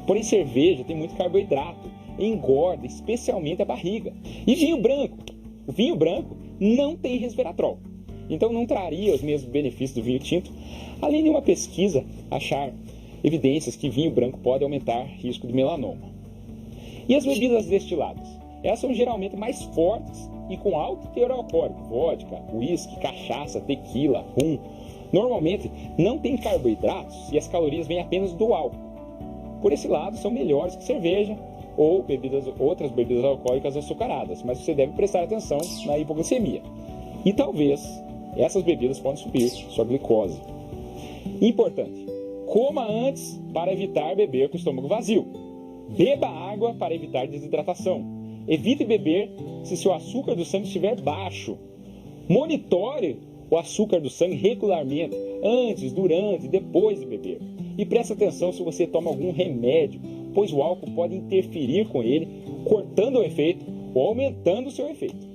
Porém, cerveja tem muito carboidrato, engorda especialmente a barriga. E vinho branco? O vinho branco não tem resveratrol, então não traria os mesmos benefícios do vinho tinto, além de uma pesquisa achar evidências que vinho branco pode aumentar risco de melanoma. E as bebidas destiladas? Elas são geralmente mais fortes e com alto teor alcoólico, vodka, uísque, cachaça, tequila, rum. Normalmente não tem carboidratos e as calorias vêm apenas do álcool. Por esse lado, são melhores que cerveja ou outras bebidas alcoólicas açucaradas, mas você deve prestar atenção na hipoglicemia. E talvez essas bebidas possam subir sua glicose. Importante, coma antes para evitar beber com o estômago vazio. Beba água para evitar desidratação. Evite beber se seu açúcar do sangue estiver baixo. Monitore o açúcar do sangue regularmente, antes, durante e depois de beber. E preste atenção se você toma algum remédio, pois o álcool pode interferir com ele, cortando o efeito ou aumentando o seu efeito.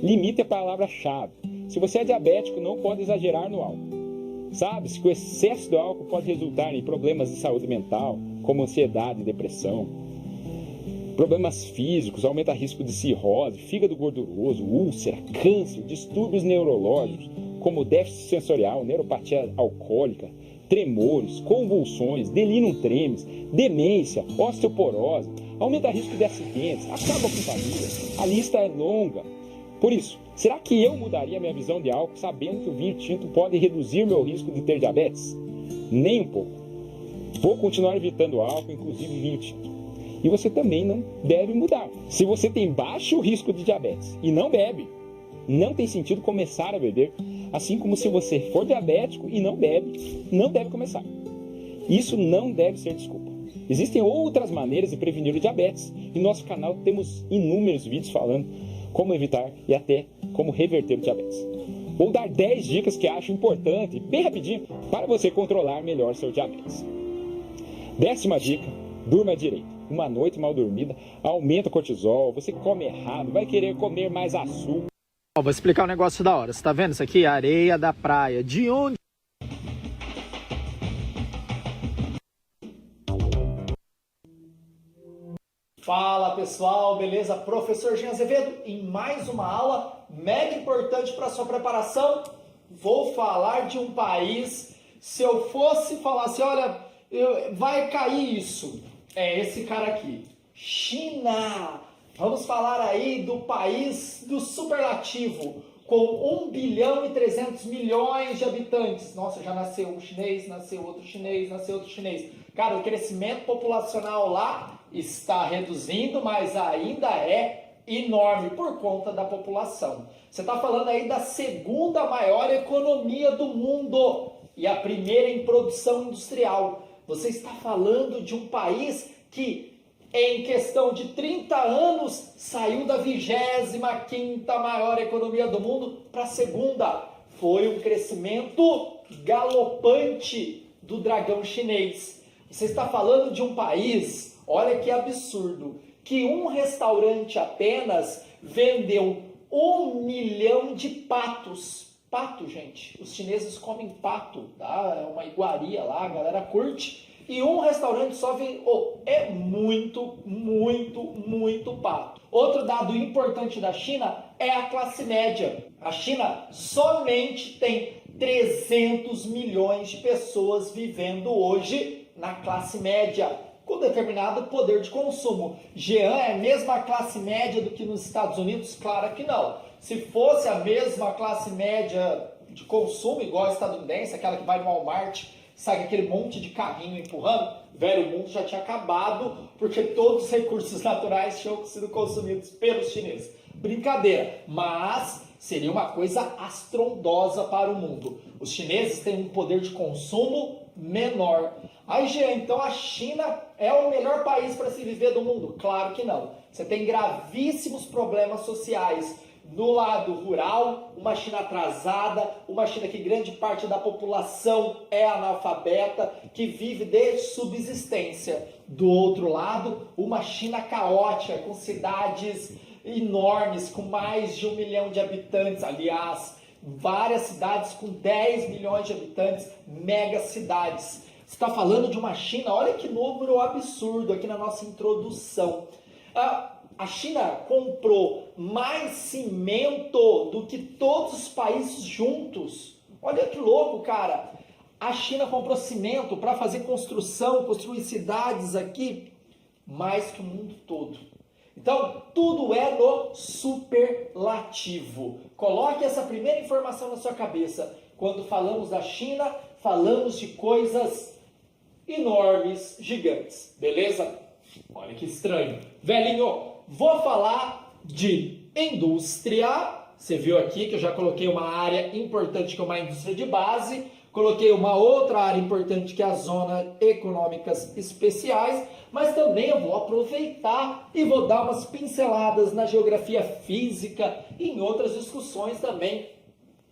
Limite a palavra-chave. Se você é diabético, não pode exagerar no álcool. Sabe-se que o excesso do álcool pode resultar em problemas de saúde mental, como ansiedade e depressão. Problemas físicos, aumenta o risco de cirrose, fígado gorduroso, úlcera, câncer, distúrbios neurológicos, como déficit sensorial, neuropatia alcoólica, tremores, convulsões, delirium tremens, demência, osteoporose, aumenta o risco de acidentes, acaba com família. A lista é longa. Por isso, será que eu mudaria minha visão de álcool sabendo que o vinho tinto pode reduzir meu risco de ter diabetes? Nem um pouco. Vou continuar evitando álcool, inclusive vinho tinto. E você também não deve mudar. Se você tem baixo risco de diabetes e não bebe, não tem sentido começar a beber. Assim como se você for diabético e não bebe, não deve começar. Isso não deve ser desculpa. Existem outras maneiras de prevenir o diabetes. E no nosso canal temos inúmeros vídeos falando como evitar e até como reverter o diabetes. Vou dar 10 dicas que acho importante, bem rapidinho, para você controlar melhor seu diabetes. 10ª dica, durma direito. Uma noite mal dormida aumenta o cortisol, você come errado, vai querer comer mais açúcar. Vou explicar um negócio da hora. Você tá vendo isso aqui? Areia da praia. De onde? Fala pessoal, beleza? Professor Jean Azevedo em mais uma aula mega importante para sua preparação. Vou falar de um país. Se eu fosse falar assim, olha, vai cair isso. É esse cara aqui, China. Vamos falar aí do país do superlativo, com 1 bilhão e 300 milhões de habitantes. Nossa, já nasceu um chinês, nasceu outro chinês, nasceu outro chinês. Cara, o crescimento populacional lá está reduzindo, mas ainda é enorme por conta da população. Você está falando aí da 2ª maior economia do mundo e a primeira em produção industrial. Você está falando de um país que, em questão de 30 anos, saiu da 25ª maior economia do mundo para a 2ª. Foi um crescimento galopante do dragão chinês. Você está falando de um país, olha que absurdo, que um restaurante apenas vendeu 1 milhão de patos. Pato, gente, os chineses comem pato, tá? É uma iguaria lá, a galera curte. E um restaurante só vem... é muito, muito, muito pato. Outro dado importante da China é a classe média. A China somente tem 300 milhões de pessoas vivendo hoje na classe média, com determinado poder de consumo. Jean é a mesma classe média do que nos Estados Unidos? Claro que não. Se fosse a mesma classe média de consumo, igual a estadunidense, aquela que vai no Walmart, sai aquele monte de carrinho empurrando, velho, o mundo já tinha acabado, porque todos os recursos naturais tinham sido consumidos pelos chineses. Brincadeira, mas seria uma coisa astrondosa para o mundo. Os chineses têm um poder de consumo menor. Aí, Jean, então a China é o melhor país para se viver do mundo? Claro que não. Você tem gravíssimos problemas sociais no lado rural, uma China atrasada, uma China que grande parte da população é analfabeta, que vive de subsistência. Do outro lado, uma China caótica, com cidades enormes, com mais de 1 milhão de habitantes, aliás, várias cidades com 10 milhões de habitantes, megacidades. Você está falando de uma China, olha que número absurdo aqui na nossa introdução. A China comprou mais cimento do que todos os países juntos. Olha que louco, cara. A China comprou cimento para fazer construção, construir cidades aqui, mais que o mundo todo. Então, tudo é no superlativo. Coloque essa primeira informação na sua cabeça. Quando falamos da China, falamos de coisas enormes, gigantes. Beleza? Olha que estranho. Velhinho, vou falar de indústria. Você viu aqui que eu já coloquei uma área importante que é uma indústria de base. Coloquei uma outra área importante que é a zona econômicas especiais, mas também eu vou aproveitar e vou dar umas pinceladas na geografia física e em outras discussões também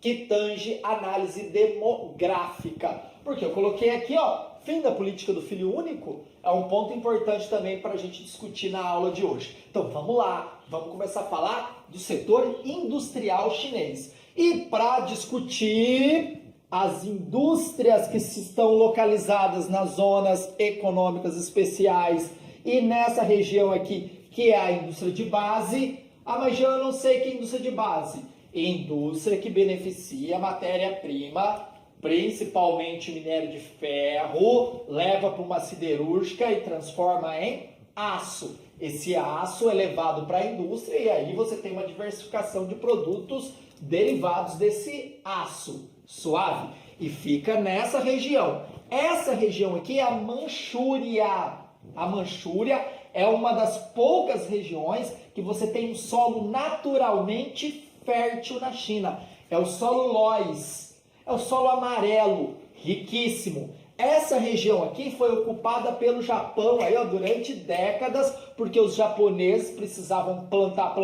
que tange análise demográfica. Porque eu coloquei aqui, fim da política do filho único, é um ponto importante também para a gente discutir na aula de hoje. Então vamos lá, vamos começar a falar do setor industrial chinês. E para discutir as indústrias que estão localizadas nas zonas econômicas especiais e nessa região aqui, que é a indústria de base. Mas eu não sei que é indústria de base. Indústria que beneficia matéria-prima, principalmente minério de ferro, leva para uma siderúrgica e transforma em aço. Esse aço é levado para a indústria e aí você tem uma diversificação de produtos derivados desse aço. Suave? E fica nessa região. Essa região aqui é a Manchúria. A Manchúria é uma das poucas regiões que você tem um solo naturalmente fértil na China. É o solo Loess. É o solo amarelo, riquíssimo. Essa região aqui foi ocupada pelo Japão aí, durante décadas, porque os japoneses precisavam plantar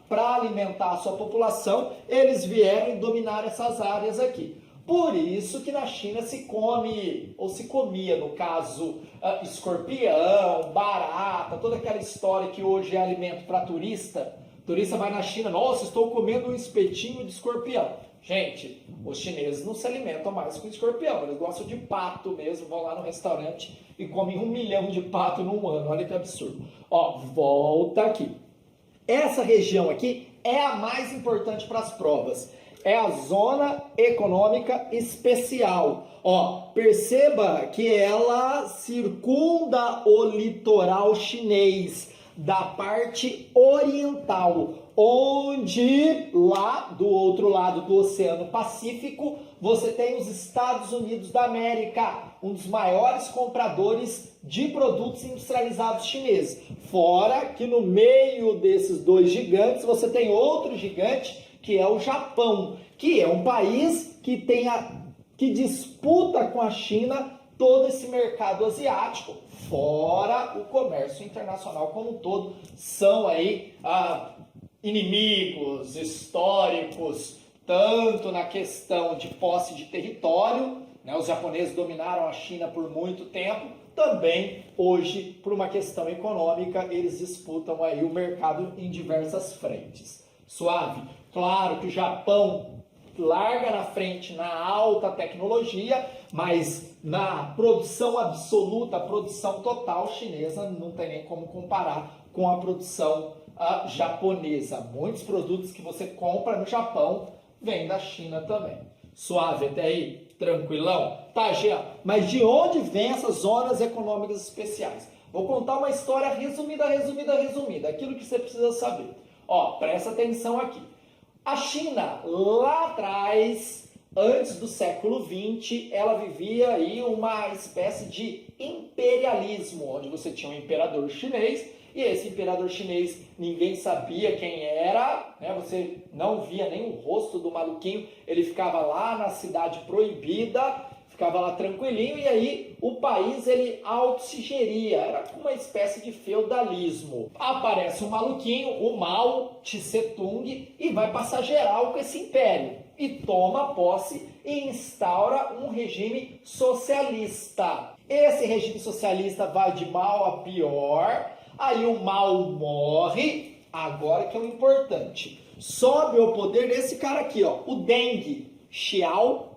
para alimentar a sua população, eles vieram e dominaram essas áreas aqui. Por isso que na China se come, ou se comia, no caso, escorpião, barata, toda aquela história que hoje é alimento para turista. O turista vai na China, nossa, estou comendo um espetinho de escorpião. Gente, os chineses não se alimentam mais com escorpião, eles gostam de pato mesmo, vão lá no restaurante e comem 1 milhão de pato num ano, olha que absurdo. Volta aqui. Essa região aqui é a mais importante para as provas. É a zona econômica especial. Perceba que ela circunda o litoral chinês da parte oriental, onde lá do outro lado do Oceano Pacífico você tem os Estados Unidos da América, um dos maiores compradores de produtos industrializados chineses. Fora que no meio desses dois gigantes você tem outro gigante, que é o Japão, que é um país que que disputa com a China todo esse mercado asiático, fora o comércio internacional como um todo. São aí inimigos históricos, tanto na questão de posse de território, né? Os japoneses dominaram a China por muito tempo, também hoje, por uma questão econômica, eles disputam aí o mercado em diversas frentes. Suave? Claro que o Japão larga na frente na alta tecnologia, mas na produção absoluta, a produção total chinesa, não tem nem como comparar com a produção japonesa. Muitos produtos que você compra no Japão vêm da China também. Suave até aí? Tranquilão? Tá, Jean, mas de onde vem essas zonas econômicas especiais? Vou contar uma história resumida, aquilo que você precisa saber. Presta atenção aqui. A China, lá atrás, antes do século XX, ela vivia aí uma espécie de imperialismo, onde você tinha um imperador chinês, e esse imperador chinês ninguém sabia quem era, né? Você não via nem o rosto do maluquinho, ele ficava lá na cidade proibida, ficava lá tranquilinho, e aí o país ele auto se geria, era uma espécie de feudalismo. Aparece um maluquinho, o Mao Tse-tung, e vai passar geral com esse império, e toma posse e instaura um regime socialista. Esse regime socialista vai de mal a pior, aí o Mao morre, agora que é o importante, sobe ao poder desse cara aqui, ó, o Deng Xiaoping.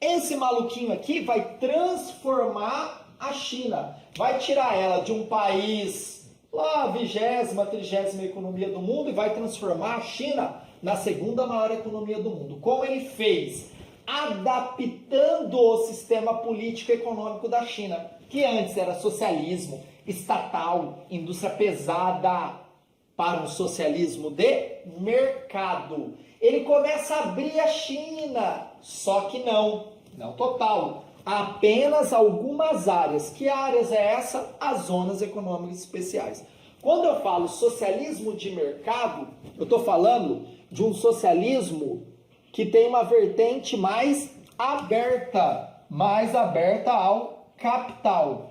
Esse maluquinho aqui vai transformar a China, vai tirar ela de um país lá, 20ª, 30ª economia do mundo, e vai transformar a China na segunda maior economia do mundo. Como ele fez? Adaptando o sistema político e econômico da China, que antes era socialismo estatal, indústria pesada, para um socialismo de mercado. Ele começa a abrir a China, só que não total, apenas algumas áreas. Que áreas é essa? As zonas econômicas especiais. Quando eu falo socialismo de mercado, eu estou falando de um socialismo que tem uma vertente mais aberta ao capital.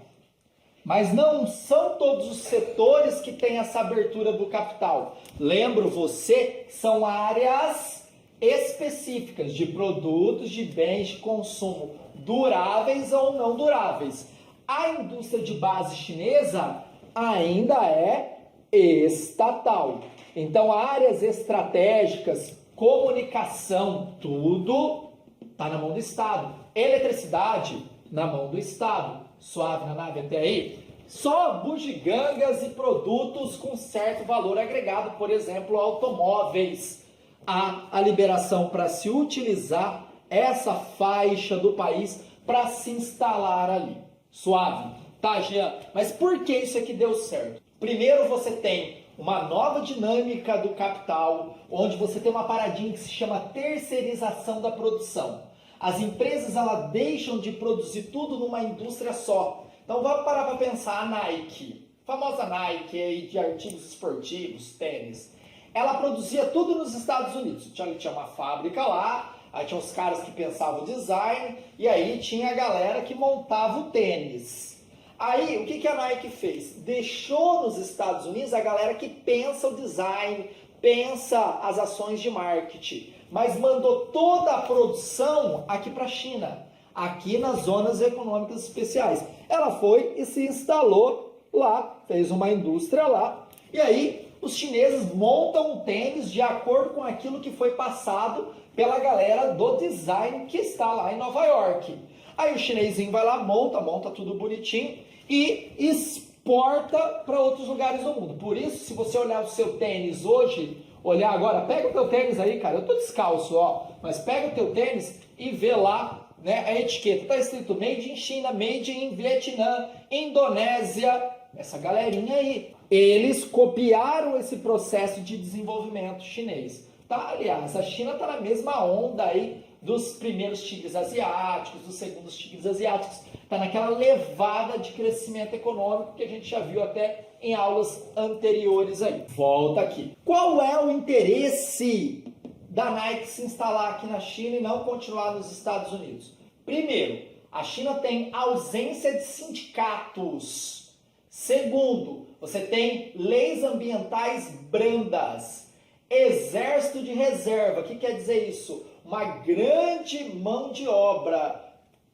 Mas não são todos os setores que têm essa abertura do capital. Lembro você, são áreas específicas de produtos, de bens de consumo duráveis ou não duráveis. A indústria de base chinesa ainda é estatal. Então, áreas estratégicas, comunicação, tudo está na mão do Estado. Eletricidade, na mão do Estado. Suave na nave até aí? Só bugigangas e produtos com certo valor agregado, por exemplo, automóveis. Há a liberação para se utilizar essa faixa do país para se instalar ali. Suave. Tá, Jean? Mas por que isso aqui deu certo? Primeiro, você tem uma nova dinâmica do capital, onde você tem uma paradinha que se chama terceirização da produção. As empresas elas deixam de produzir tudo numa indústria só. Então vamos parar para pensar a Nike, famosa Nike aí de artigos esportivos, tênis. Ela produzia tudo nos Estados Unidos. Tinha uma fábrica lá, aí tinha os caras que pensavam design, e aí tinha a galera que montava o tênis. Aí o que a Nike fez? Deixou nos Estados Unidos a galera que pensa o design, pensa as ações de marketing, mas mandou toda a produção aqui para a China, aqui nas zonas econômicas especiais. Ela foi e se instalou lá, fez uma indústria lá, e aí os chineses montam um tênis de acordo com aquilo que foi passado pela galera do design que está lá em Nova York. Aí o chinesinho vai lá, monta tudo bonitinho e exporta para outros lugares do mundo. Por isso, se você olhar o seu tênis hoje, olhar agora, pega o teu tênis aí, cara, eu tô descalço, ó, mas pega o teu tênis e vê lá, né, a etiqueta, tá escrito Made in China, Made in Vietnã, Indonésia, essa galerinha aí. Eles copiaram esse processo de desenvolvimento chinês. Tá, aliás, a China tá na mesma onda aí dos primeiros tigres asiáticos, dos segundos tigres asiáticos, tá naquela levada de crescimento econômico que a gente já viu até em aulas anteriores aí. Volta aqui. Qual é o interesse da Nike se instalar aqui na China e não continuar nos Estados Unidos? Primeiro, a China tem ausência de sindicatos. Segundo, você tem leis ambientais brandas. Exército de reserva. O que quer dizer isso? Uma grande mão de obra.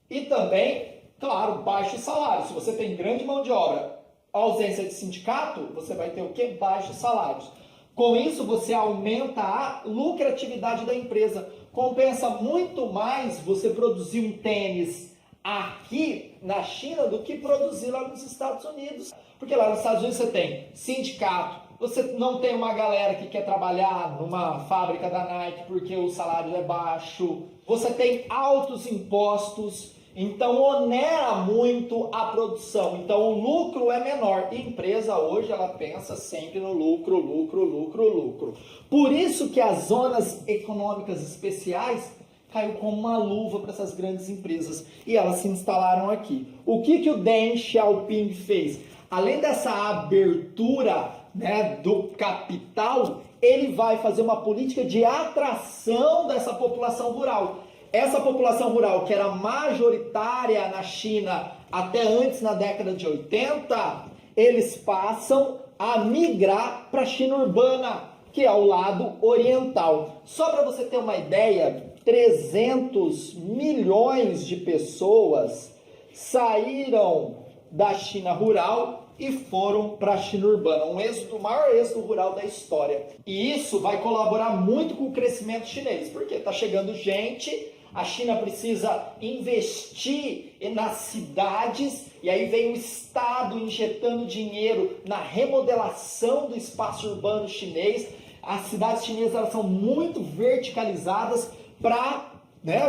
E também, claro, baixo salário. Se você tem grande mão de obra, ausência de sindicato, você vai ter o quê? Baixos salários. Com isso, você aumenta a lucratividade da empresa. Compensa muito mais você produzir um tênis aqui na China do que produzir lá nos Estados Unidos. Porque lá nos Estados Unidos você tem sindicato, você não tem uma galera que quer trabalhar numa fábrica da Nike porque o salário é baixo, você tem altos impostos, então onera muito a produção, então o lucro é menor. E a empresa hoje ela pensa sempre no lucro, lucro, lucro, lucro. Por isso que as zonas econômicas especiais caiu como uma luva para essas grandes empresas e elas se instalaram aqui. O que o Deng Xiaoping fez? Além dessa abertura, né, do capital, ele vai fazer uma política de atração dessa população rural. essa população rural, que era majoritária na China até antes, na década de 80, eles passam a migrar para a China urbana, que é o lado oriental. Só para você ter uma ideia, 300 milhões de pessoas saíram da China rural e foram para a China urbana, o maior êxodo rural da história. E isso vai colaborar muito com o crescimento chinês, porque está chegando gente, a China precisa investir nas cidades, e aí vem o Estado injetando dinheiro na remodelação do espaço urbano chinês. As cidades chinesas, elas são muito verticalizadas para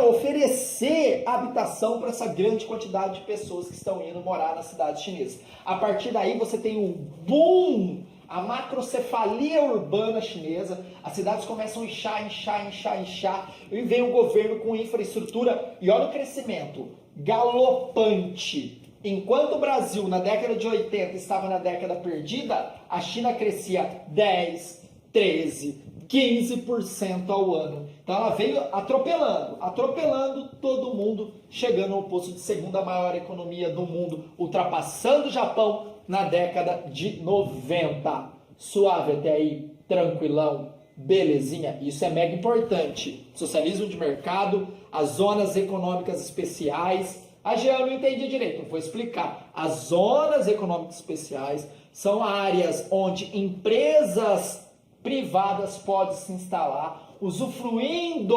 oferecer habitação para essa grande quantidade de pessoas que estão indo morar nas cidades chinesas. A partir daí você tem um boom, a macrocefalia urbana chinesa, as cidades começam a inchar, e vem um governo com infraestrutura, e olha o crescimento galopante. Enquanto o Brasil, na década de 80, estava na década perdida, a China crescia 10, 13, 15% ao ano. Então ela veio atropelando todo mundo, chegando ao posto de segunda maior economia do mundo, ultrapassando o Japão na década de 90. Suave até aí, tranquilão, belezinha? Isso é mega importante. Socialismo de mercado, as zonas econômicas especiais. A Jean, eu não entendi direito, vou explicar. As zonas econômicas especiais são áreas onde empresas privadas podem se instalar, usufruindo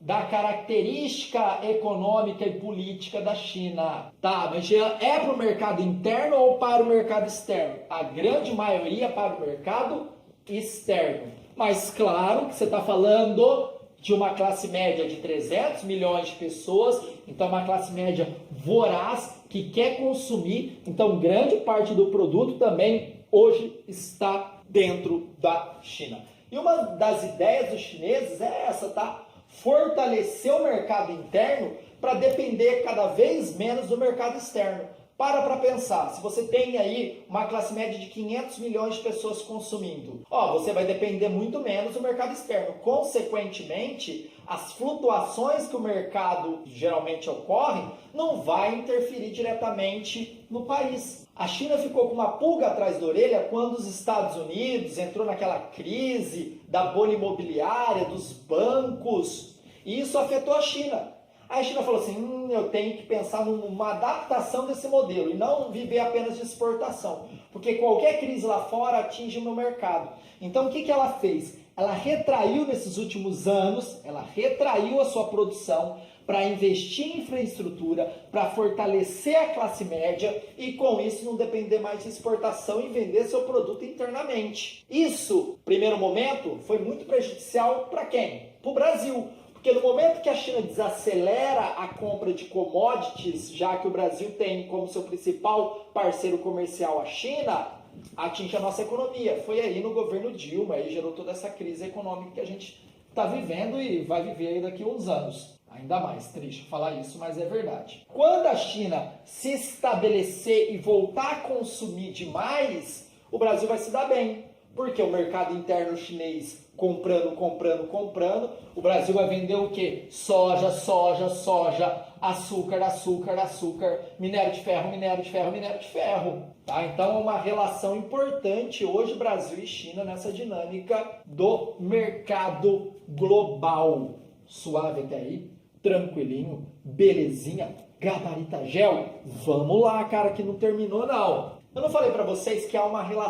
da característica econômica e política da China. Tá, mas é para o mercado interno ou para o mercado externo? A grande maioria para o mercado externo. Mas claro que você está falando de uma classe média de 300 milhões de pessoas, então uma classe média voraz que quer consumir, então grande parte do produto também hoje está dentro da China. E uma das ideias dos chineses é essa, tá? Fortalecer o mercado interno para depender cada vez menos do mercado externo. Para pensar, se você tem aí uma classe média de 500 milhões de pessoas consumindo, você vai depender muito menos do mercado externo. Consequentemente, as flutuações que o mercado geralmente ocorrem não vai interferir diretamente no país. A China ficou com uma pulga atrás da orelha quando os Estados Unidos entrou naquela crise da bolha imobiliária, dos bancos, e isso afetou a China. Aí a China falou assim, eu tenho que pensar numa adaptação desse modelo e não viver apenas de exportação, porque qualquer crise lá fora atinge o meu mercado. Então o que ela fez? Ela retraiu nesses últimos anos, ela retraiu a sua produção para investir em infraestrutura, para fortalecer a classe média e com isso não depender mais de exportação e vender seu produto internamente. Isso, primeiro momento, foi muito prejudicial para quem? Para o Brasil. Porque no momento que a China desacelera a compra de commodities, já que o Brasil tem como seu principal parceiro comercial a China, atinge a nossa economia. Foi aí no governo Dilma, aí gerou toda essa crise econômica que a gente está vivendo e vai viver aí daqui a uns anos. Ainda mais triste falar isso, mas é verdade. Quando a China se estabelecer e voltar a consumir demais, o Brasil vai se dar bem. Porque o mercado interno chinês comprando, o Brasil vai vender o quê? Soja, açúcar, minério de ferro. Tá? Então é uma relação importante hoje Brasil e China nessa dinâmica do mercado global. Suave até aí, tranquilinho, belezinha, gabarita gel. Vamos lá, cara, que não terminou não. Eu não falei para vocês que há uma relação